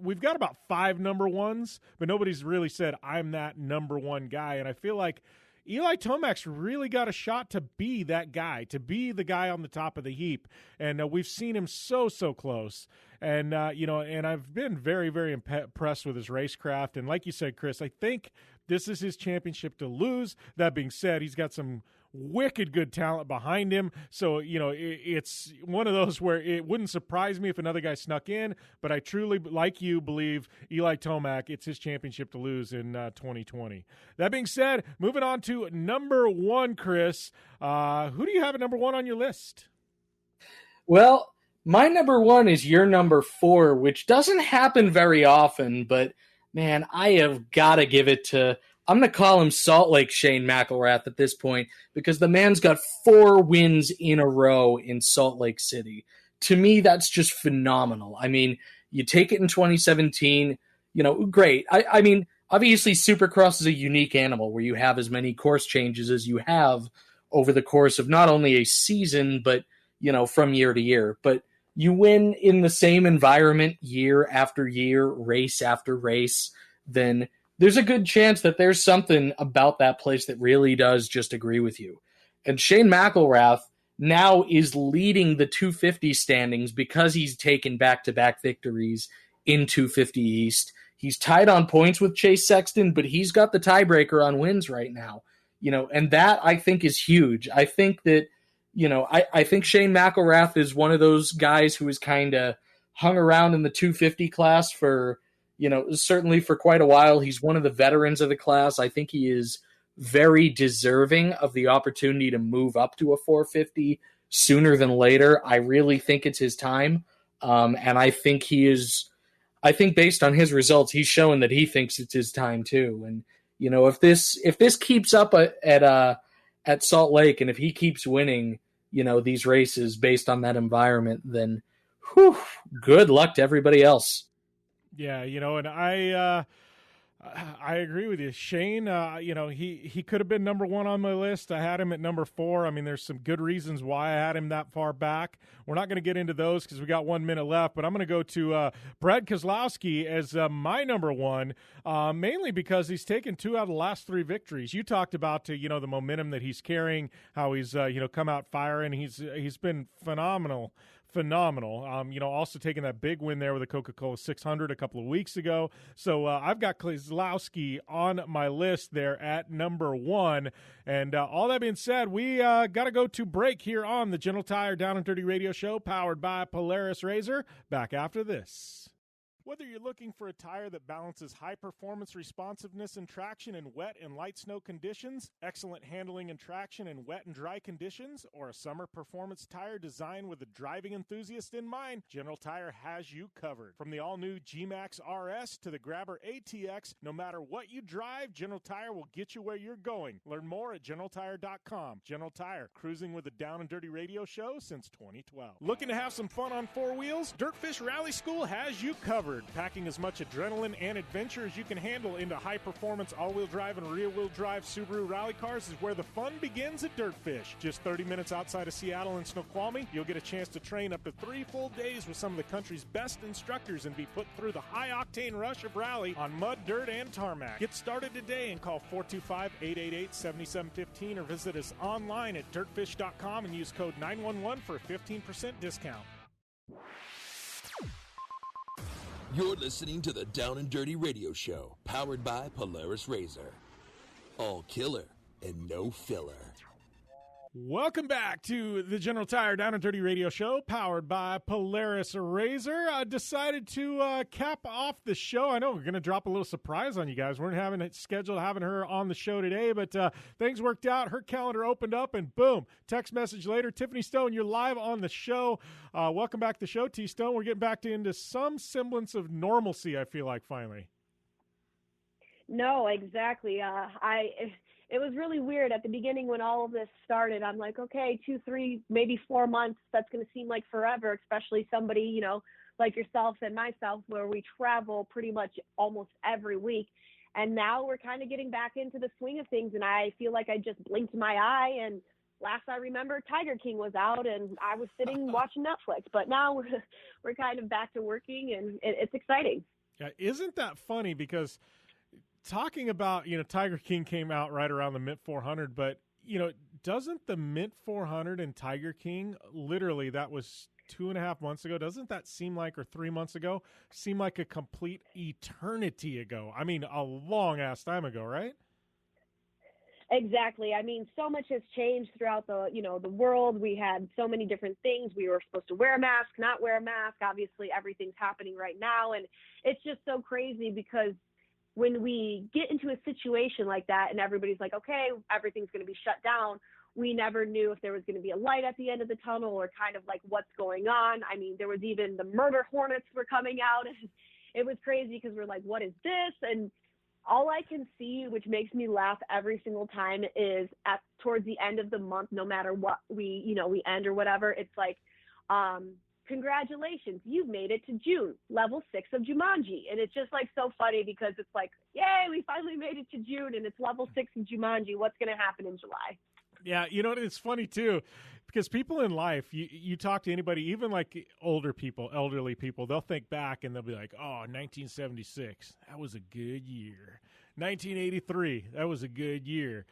we've got about 5 number ones, but nobody's really said, I'm that number one guy. And I feel like Eli Tomac's really got a shot to be that guy, to be the guy on the top of the heap. And we've seen him so close. And, and I've been very, very impressed with his racecraft. And like you said, Chris, I think this is his championship to lose. That being said, he's got some wicked good talent behind him. So, it's one of those where it wouldn't surprise me if another guy snuck in, but I truly, like you, believe Eli Tomac, it's his championship to lose in 2020. That being said, moving on to number 1, Chris. Who do you have at number 1 on your list? Well, my number 1 is your number 4, which doesn't happen very often, but man, I have got to give it to, I'm going to call him Salt Lake Shane McElrath at this point, because the man's got 4 wins in a row in Salt Lake City. To me, that's just phenomenal. I mean, you take it in 2017, great. I mean, obviously Supercross is a unique animal where you have as many course changes as you have over the course of not only a season, but, from year to year. But you win in the same environment year after year, race after race, then there's a good chance that there's something about that place that really does just agree with you. And Shane McElrath now is leading the 250 standings because he's taken back-to-back victories in 250 East. He's tied on points with Chase Sexton, but he's got the tiebreaker on wins right now. And that I think is huge. I think that, I think Shane McElrath is one of those guys who is kind of hung around in the 250 class for, certainly for quite a while. He's one of the veterans of the class. I think he is very deserving of the opportunity to move up to a 450 sooner than later. I really think it's his time. And I think based on his results, he's showing that he thinks it's his time too. And, if this keeps up at Salt Lake, and if he keeps winning, these races based on that environment, then good luck to everybody else. Yeah, and I agree with you. Shane, he could have been number 1 on my list. I had him at number 4. I mean, there's some good reasons why I had him that far back. We're not going to get into those because we got 1 minute left, but I'm going to go to Brad Keselowski as my number 1, mainly because he's taken 2 out of the last 3 victories. You talked about, the momentum that he's carrying, how he's, come out firing. He's been phenomenal. Also taking that big win there with the Coca-Cola 600 a couple of weeks ago. So I've got Keselowski on my list there at number 1. And all that being said, we got to go to break here on the General Tire Down and Dirty Radio Show, powered by Polaris RZR. Back after this. Whether you're looking for a tire that balances high-performance responsiveness and traction in wet and light snow conditions, excellent handling and traction in wet and dry conditions, or a summer performance tire designed with the driving enthusiast in mind, General Tire has you covered. From the all-new G-Max RS to the Grabber ATX, no matter what you drive, General Tire will get you where you're going. Learn more at GeneralTire.com. General Tire, cruising with the Down and Dirty Radio Show since 2012. Looking to have some fun on 4 wheels? Dirtfish Rally School has you covered. Packing as much adrenaline and adventure as you can handle into high-performance all-wheel drive and rear-wheel drive Subaru rally cars is where the fun begins at Dirtfish. Just 30 minutes outside of Seattle in Snoqualmie, you'll get a chance to train up to 3 full days with some of the country's best instructors and be put through the high-octane rush of rally on mud, dirt, and tarmac. Get started today and call 425-888-7715 or visit us online at dirtfish.com and use code 911 for a 15% discount. You're listening to the Down and Dirty Radio Show, powered by Polaris RZR. All killer and no filler. Welcome back to the General Tire Down and Dirty Radio Show, powered by Polaris RZR. I decided to cap off the show. I know we're going to drop a little surprise on you guys. We weren't having it scheduled, having her on the show today, but things worked out. Her calendar opened up, and boom, text message later. Tiffany Stone, you're live on the show. Welcome back to the show, T. Stone. We're getting back into some semblance of normalcy, I feel like, finally. No, exactly. It was really weird at the beginning when all of this started. I'm like, okay, 2, 3, maybe 4 months. That's going to seem like forever, especially somebody, you know, like yourself and myself, where we travel pretty much almost every week. And now we're kind of getting back into the swing of things. And I feel like I just blinked my eye. And last I remember, Tiger King was out and I was sitting watching Netflix. But now we're kind of back to working, and it's exciting. Yeah, isn't that funny? Because talking about, you know, Tiger King came out right around the Mint 400, but, you know, doesn't the Mint 400 and Tiger King, literally, that was 2.5 months ago, doesn't that seem like, or 3 months ago, seem like a complete eternity ago? I mean, a long-ass time ago, right? Exactly. I mean, so much has changed throughout the world. We had so many different things. We were supposed to wear a mask, not wear a mask. Obviously, everything's happening right now, and it's just so crazy because when we get into a situation like that and everybody's like, okay, everything's going to be shut down, we never knew if there was going to be a light at the end of the tunnel or kind of like what's going on. I mean, there was even the murder hornets were coming out, and it was crazy because we're like, what is this? And all I can see, which makes me laugh every single time, is towards the end of the month, no matter what we end or whatever, it's like, congratulations, you've made it to June, level 6 of Jumanji. And it's just like so funny because it's like, yay, we finally made it to June and it's level 6 of Jumanji. What's going to happen in July? Yeah, you know, it's funny too, because people in life, you talk to anybody, even like older people, elderly people, they'll think back and they'll be like, oh, 1976, that was a good year. 1983, that was a good year.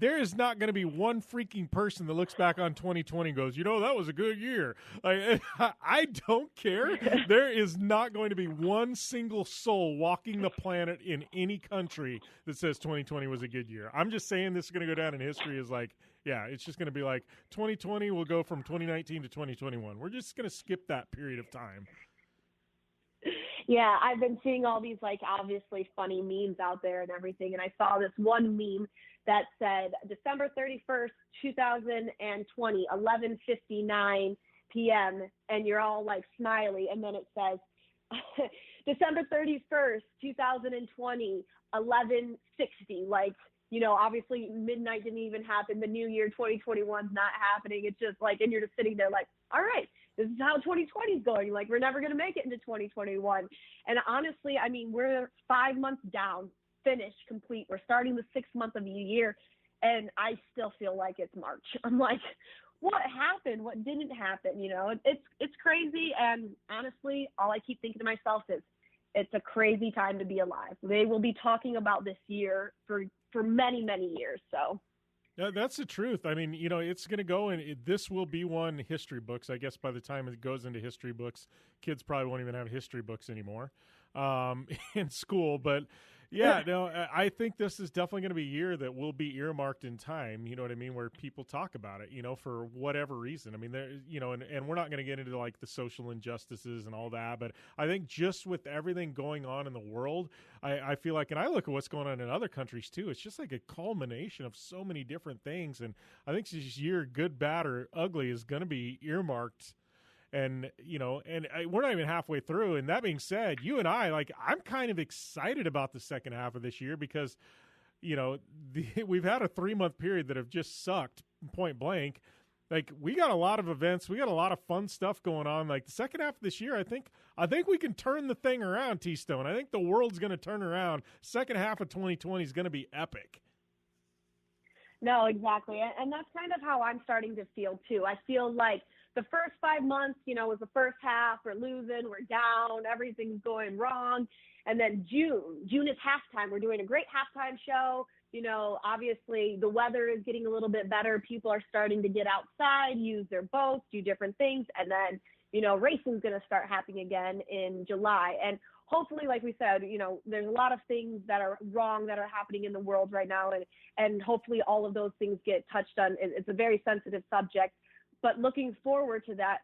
There is not going to be one freaking person that looks back on 2020 and goes, you know, that was a good year. Like, I don't care. There is not going to be one single soul walking the planet in any country that says 2020 was a good year. I'm just saying this is going to go down in history as like, yeah, it's just going to be like 2020 will go from 2019 to 2021. We're just going to skip that period of time. Yeah, I've been seeing all these, like, obviously funny memes out there and everything. And I saw this one meme that said December 31st, 2020, 11:59 p.m. And you're all like smiley. And then it says December 31st, 2020, 11:60. Like, you know, obviously midnight didn't even happen. The new year, 2021's not happening. It's just like, and you're just sitting there like, all right, this is how 2020 is going. Like, we're never going to make it into 2021. And honestly, I mean, we're 5 months down, finished, complete. We're starting the 6th month of the year, and I still feel like it's March. I'm like, what happened? What didn't happen? You know, it's crazy. And honestly, all I keep thinking to myself is it's a crazy time to be alive. They will be talking about this year for many, many years. So. Yeah, that's the truth. I mean, you know, it's going to go, and this will be one history books. I guess by the time it goes into history books, kids probably won't even have history books anymore in school. But yeah, no, I think this is definitely going to be a year that will be earmarked in time. You know what I mean? Where people talk about it, you know, for whatever reason. I mean, there, you know, and we're not going to get into like the social injustices and all that, but I think just with everything going on in the world, I feel like, and I look at what's going on in other countries too, it's just like a culmination of so many different things. And I think this year, good, bad, or ugly, is going to be earmarked. And, you know, we're not even halfway through. And that being said, you and I, like, I'm kind of excited about the second half of this year because, you know, we've had a 3-month period that have just sucked, point blank. Like, we got a lot of events. We got a lot of fun stuff going on. Like, the second half of this year, I think we can turn the thing around, T-Stone. I think the world's going to turn around. Second half of 2020 is going to be epic. No, exactly. And that's kind of how I'm starting to feel, too. I feel like the first 5 months, you know, was the first half. We're losing, we're down, everything's going wrong. And then June is halftime. We're doing a great halftime show. You know, obviously the weather is getting a little bit better. People are starting to get outside, use their boats, do different things. And then, you know, racing's going to start happening again in July. And hopefully, like we said, there's a lot of things that are wrong that are happening in the world right now. And hopefully all of those things get touched on. It's a very sensitive subject, but looking forward to that,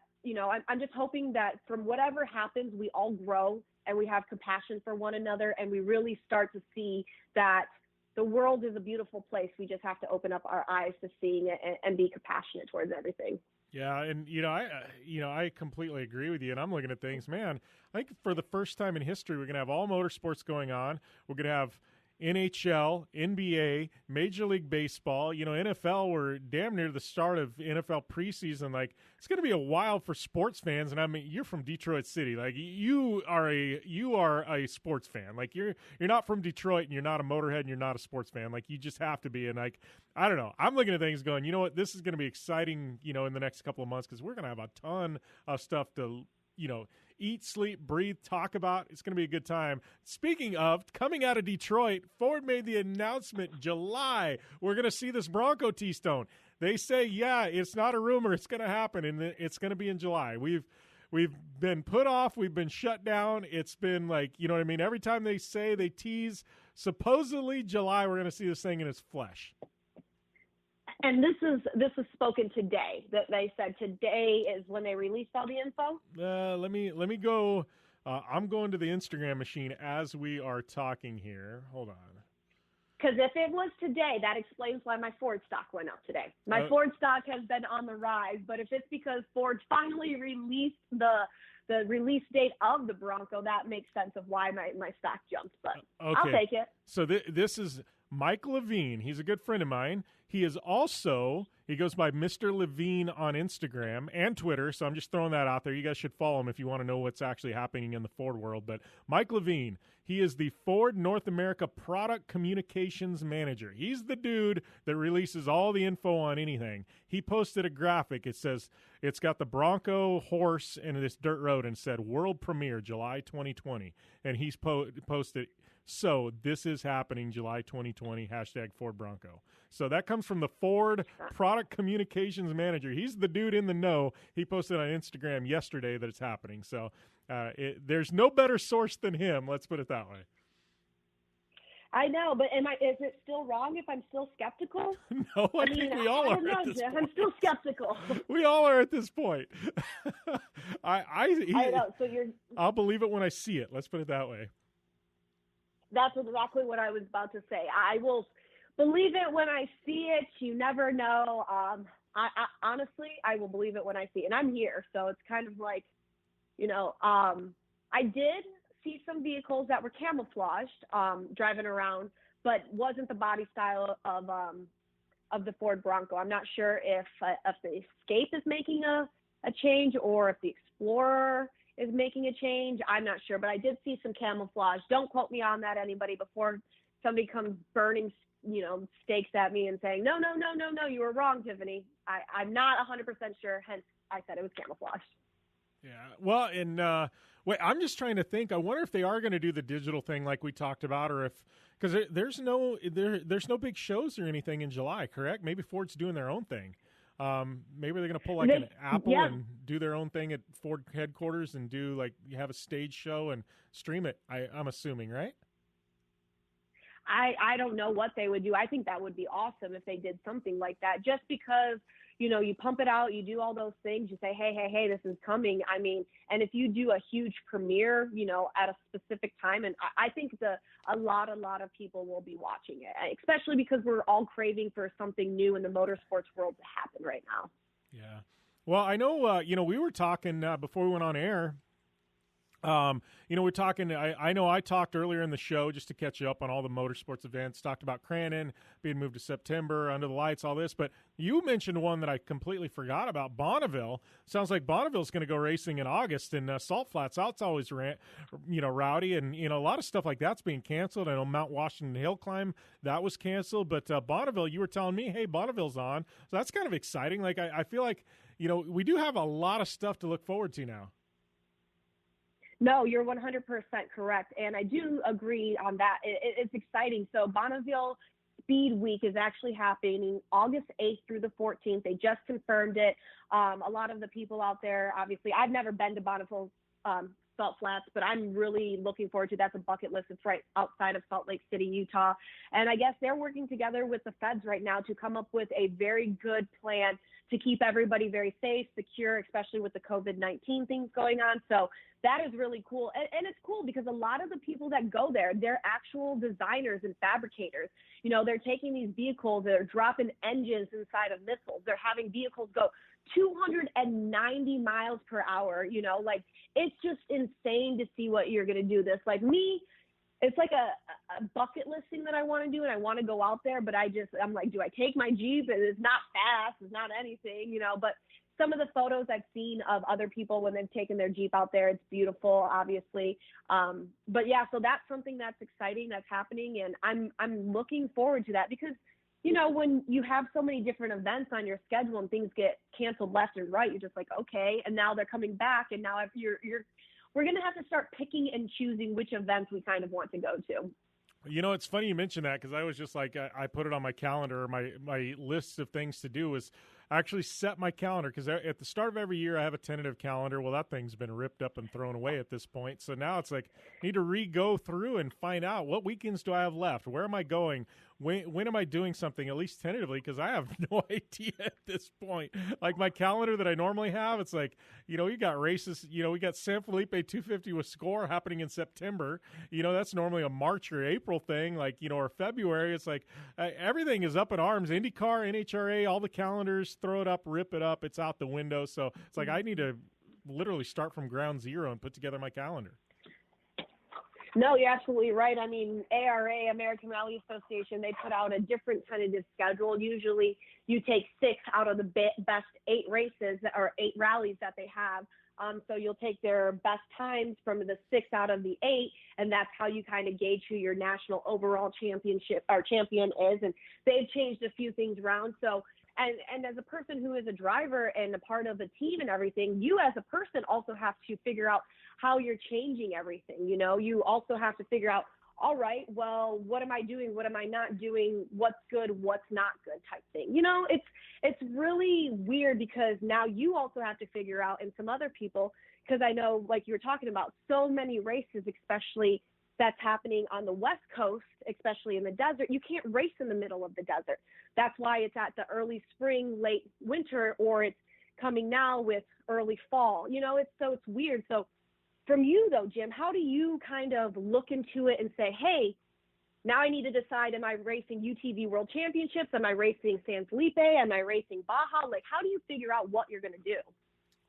I'm just hoping that from whatever happens, we all grow and we have compassion for one another, and we really start to see that the world is a beautiful place. We just have to open up our eyes to seeing it and be compassionate towards everything. Yeah, and I completely agree with you. And I'm looking at things, man. I think for the first time in history, we're going to have all motorsports going on. We're going to have NHL, NBA, Major League Baseball, NFL. We're damn near the start of NFL preseason. Like, it's going to be a while for sports fans. And I mean, you're from Detroit City. Like, you are a sports fan. Like, you're not from Detroit, and you're not a motorhead, and you're not a sports fan. Like, you just have to be. And like, I don't know. I'm looking at things going, you know what? This is going to be exciting, in the next couple of months, because we're going to have a ton of stuff to, eat, sleep, breathe, talk about. It's going to be a good time. Speaking of coming out of Detroit, Ford made the announcement July. We're going to see this Bronco T-Stone. They say, yeah, it's not a rumor. It's going to happen, and it's going to be in July. We've been put off. We've been shut down. It's been like, you know what I mean? Every time they tease, supposedly July, we're going to see this thing in its flesh. And this is spoken today. That they said today is when they released all the info. Let me go. I'm going to the Instagram machine as we are talking here. Hold on. Because if it was today, that explains why my Ford stock went up today. My Ford stock has been on the rise, but if it's because Ford finally released the release date of the Bronco, that makes sense of why my stock jumped. But okay. I'll take it. So this is Mike Levine. He's a good friend of mine. He goes by Mr. Levine on Instagram and Twitter, so I'm just throwing that out there. You guys should follow him if you want to know what's actually happening in the Ford world. But Mike Levine, he is the Ford North America Product Communications Manager. He's the dude that releases all the info on anything. He posted a graphic. It says, it's got the Bronco horse and this dirt road, and said, world premiere, July 2020. And he's posted, so this is happening July 2020, #Ford Bronco. So that comes from the Ford Product Communications Manager. He's the dude in the know. He posted on Instagram yesterday that it's happening. So there's no better source than him. Let's put it that way. I know, but is it still wrong if I'm still skeptical? No, I think we all are at this point. I'm still skeptical. We all are at this point. I know. So I'll believe it when I see it. Let's put it that way. That's exactly what I was about to say. I will believe it when I see it. You never know. I honestly, I will believe it when I see it. And I'm here, so it's kind of like, I did see some vehicles that were camouflaged driving around, but wasn't the body style of the Ford Bronco. I'm not sure if the Escape is making a change, or if the Explorer is making a change. I'm not sure, but I did see some camouflage. Don't quote me on that, anybody, before somebody comes burning, stakes at me and saying, no, you were wrong, Tiffany. I'm not 100% sure, hence I said it was camouflage. Yeah, well, and wait, I'm just trying to think. I wonder if they are going to do the digital thing like we talked about, or if, because there's no big shows or anything in July, correct? Maybe Ford's doing their own thing. Maybe they're going to pull an Apple and do their own thing at Ford headquarters and do you have a stage show and stream it. I'm assuming, right? I don't know what they would do. I think that would be awesome if they did something like that, just because, you pump it out, you do all those things, you say, hey, this is coming. I mean, and if you do a huge premiere, at a specific time, and I think a lot of people will be watching it, especially because we're all craving for something new in the motorsports world to happen right now. Yeah. Well, I know, we were talking before we went on air. We're talking, I know I talked earlier in the show, just to catch you up on all the motorsports events, talked about Crandon being moved to September, Under the Lights, all this, but you mentioned one that I completely forgot about, Bonneville. Sounds like Bonneville's going to go racing in August, and Salt Flats, that's always, rowdy, and, a lot of stuff like that's being canceled. I know Mount Washington Hill Climb, that was canceled, but Bonneville, you were telling me, hey, Bonneville's on, so that's kind of exciting. Like, I feel like, we do have a lot of stuff to look forward to now. No, you're 100% correct. And I do agree on that. It's exciting. So Bonneville Speed Week is actually happening August 8th through the 14th. They just confirmed it. A lot of the people out there, obviously, I've never been to Bonneville Salt Flats, but I'm really looking forward to. That's a bucket list. It's right outside of Salt Lake City, Utah. And I guess they're working together with the feds right now to come up with a very good plan to keep everybody very safe, secure, especially with the COVID-19 things going on. So that is really cool. And it's cool because a lot of the people that go there, they're actual designers and fabricators. You know, they're taking these vehicles, they're dropping engines inside of missiles. They're having vehicles go 290 miles per hour. You know, like, it's just insane to see what you're going to do this. Like me, it's like a bucket list thing that I want to do, and I want to go out there, but I'm like, do I take my Jeep? It's not fast, it's not anything, you know, but some of the photos I've seen of other people when they've taken their Jeep out there, it's beautiful, obviously. But yeah, so that's something that's exciting that's happening, and I'm looking forward to that because, you know, when you have so many different events on your schedule and things get canceled left and right, you're just like, okay, and now they're coming back, and now we're going to have to start picking and choosing which events we kind of want to go to. You know, it's funny you mentioned that because I was just like, I put it on my calendar. My list of things to do is actually set my calendar because at the start of every year I have a tentative calendar. Well, that thing's been ripped up and thrown away at this point. So now it's like I need to go through and find out what weekends do I have left? Where am I going? When am I doing something, at least tentatively, because I have no idea at this point. Like my calendar that I normally have, it's like, you know, you got races, you know, we got San Felipe 250 with Score happening in September. You know, that's normally a March or April thing, like, you know, or February. It's like everything is up in arms. IndyCar, NHRA, all the calendars, throw it up, rip it up. It's out the window. So it's like I need to literally start from ground zero and put together my calendar. No, you're absolutely right. I mean, ARA, American Rally Association, they put out a different tentative schedule. Usually you take 6 out of the best 8 races or 8 rallies that they have. So you'll take their best times from the 6 out of the 8, and that's how you kind of gauge who your national overall championship or champion is. And they've changed a few things around. So, and as a person who is a driver and a part of a team and everything, you as a person also have to figure out how you're changing everything. You know, you also have to figure out, all right, well, what am I doing? What am I not doing? What's good? What's not good type thing. You know, it's really weird because now you also have to figure out, and some other people, because I know, like you were talking about, so many races, especially that's happening on the West Coast, especially in the desert. You can't race in the middle of the desert. That's why it's at the early spring, late winter, or it's coming now with early fall. You know, it's weird. So from you though, Jim, how do you kind of look into it and say, hey, now I need to decide, am I racing UTV World Championships? Am I racing San Felipe? Am I racing Baja? Like, how do you figure out what you're going to do?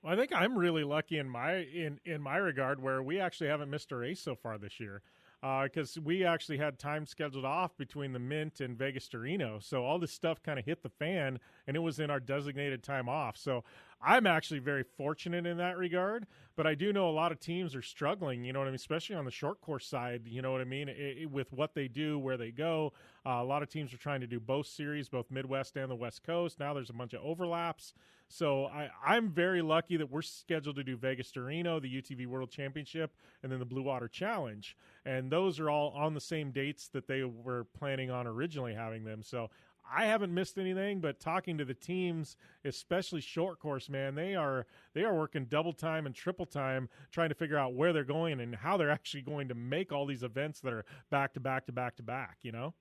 Well, I think I'm really lucky in my regard where we actually haven't missed a race so far this year. Because we actually had time scheduled off between the Mint and Vegas to Reno. So all this stuff kind of hit the fan, and it was in our designated time off. So I'm actually very fortunate in that regard. But I do know a lot of teams are struggling, you know what I mean, especially on the short course side, you know what I mean, with what they do, where they go. A lot of teams are trying to do both series, both Midwest and the West Coast. Now there's a bunch of overlaps. So I'm very lucky that we're scheduled to do Vegas to Reno, the UTV World Championship, and then the Blue Water Challenge. And those are all on the same dates that they were planning on originally having them. So I haven't missed anything, but talking to the teams, especially short course, man, they are working double time and triple time trying to figure out where they're going and how they're actually going to make all these events that are back to back to back to back, you know?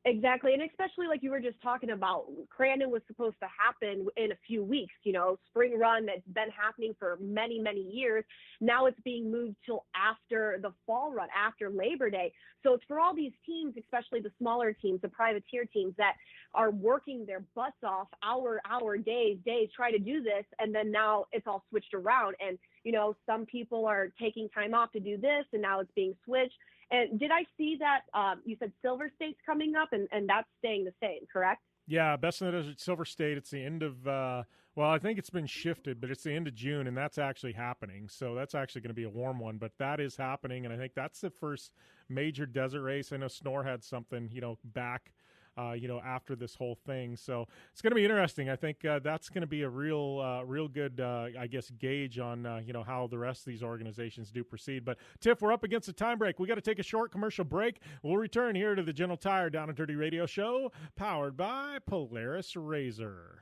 Exactly. And especially like you were just talking about, Crandon was supposed to happen in a few weeks, you know, spring run that's been happening for many, many years. Now it's being moved till after the fall run, after Labor Day. So it's for all these teams, especially the smaller teams, the privateer teams that are working their butts off hour, days, try to do this. And then now it's all switched around. And, you know, some people are taking time off to do this, and now it's being switched. And did I see that you said Silver State's coming up, and that's staying the same, correct? Yeah, Best in the Desert Silver State. It's the end of, well, I think it's been shifted, but it's the end of June, and that's actually happening. So that's actually going to be a warm one, but that is happening, and I think that's the first major desert race. I know Snore had something, you know, back, you know, after this whole thing. So it's going to be interesting. I think that's going to be a real good, I guess, gauge on, you know, how the rest of these organizations do proceed. But, Tiff, we're up against a time break. We got to take a short commercial break. We'll return here to the General Tire Down and Dirty Radio Show, powered by Polaris RZR.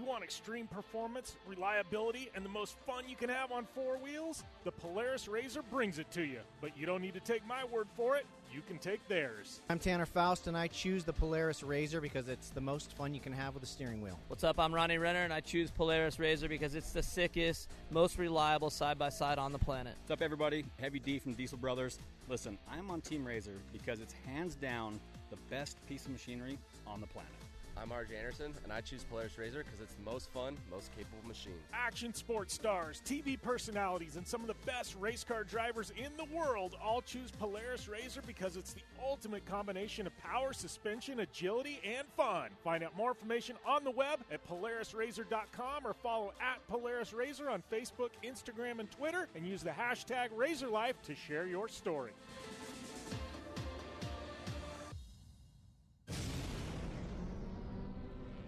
want extreme performance, reliability, and the most fun you can have on four wheels? The Polaris RZR brings it to you. But you don't need to take my word for it. You can take theirs. I'm Tanner Faust, and I choose the Polaris RZR because it's the most fun you can have with a steering wheel. What's up? I'm Ronnie Renner, and I choose Polaris RZR because it's the sickest, most reliable side-by-side on the planet. What's up, everybody? Heavy D from Diesel Brothers. Listen, I'm on Team RZR because it's hands down the best piece of machinery on the planet. I'm RJ Anderson, and I choose Polaris RZR because it's the most fun, most capable machine. Action sports stars, TV personalities, and some of the best race car drivers in the world all choose Polaris RZR because it's the ultimate combination of power, suspension, agility, and fun. Find out more information on the web at PolarisRZR.com or follow at Polaris RZR on Facebook, Instagram, and Twitter, and use the hashtag RazorLife to share your story.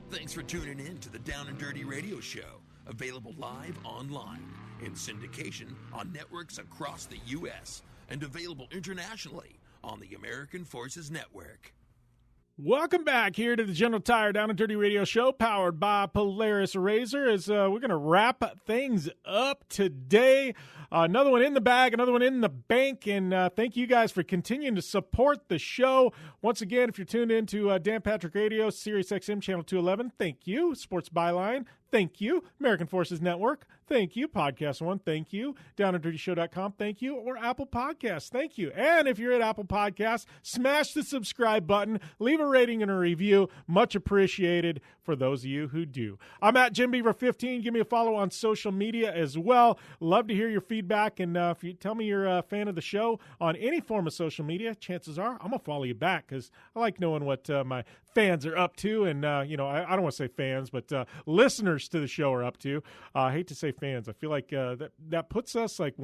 Thanks for tuning in to the Down and Dirty Radio Show, available live online, in syndication on networks across the U.S., and available internationally on the American Forces Network. Welcome back here to the General Tire Down and Dirty Radio Show, powered by Polaris RZR. As we're going to wrap things up today. Another one in the bag, another one in the bank, and thank you guys for continuing to support the show. Once again, if you're tuned into Dan Patrick Radio, Sirius XM Channel 211, thank you. Sports Byline, thank you. American Forces Network, thank you. Podcast One, thank you. DownandDirtyShow.com, thank you. Or Apple Podcasts, thank you. And if you're at Apple Podcasts, smash the subscribe button. Leave a rating and a review. Much appreciated for those of you who do. I'm at Jim Beaver 15. Give me a follow on social media as well. Love to hear your feedback. And if you tell me you're a fan of the show on any form of social media, chances are I'm going to follow you back because I like knowing what my fans are up to. And, I don't want to say fans, but listeners to the show are up to. I hate to say fans. I feel like that puts us like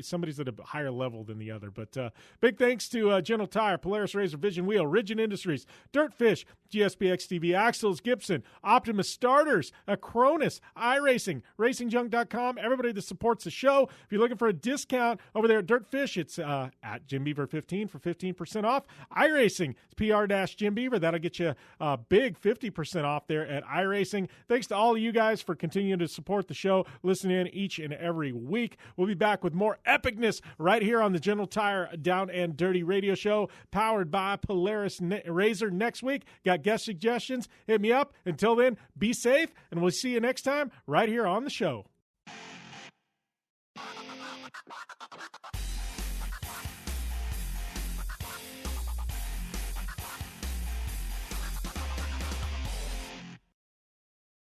somebody's at a higher level than the other. But big thanks to General Tire, Polaris RZR, Vision Wheel, Rigid Industries, Dirtfish, GSPX TV, Axles, Gibson, Optimus Starters, Acronis, iRacing, RacingJunk.com, everybody that supports the show. If you're looking for a discount over there at Dirtfish, it's at Jim Beaver 15 for 15% off. iRacing, it's PR-Jim Beaver. That'll get you a big 50% off there at iRacing. Thanks to all of you guys for continuing to support the show, listen in each and every week. We'll be back with more epicness right here on the General Tire Down and Dirty Radio Show, powered by Polaris RZR next week. Got guest suggestions? Hit me up. Until then, be safe, and we'll see you next time right here on the show.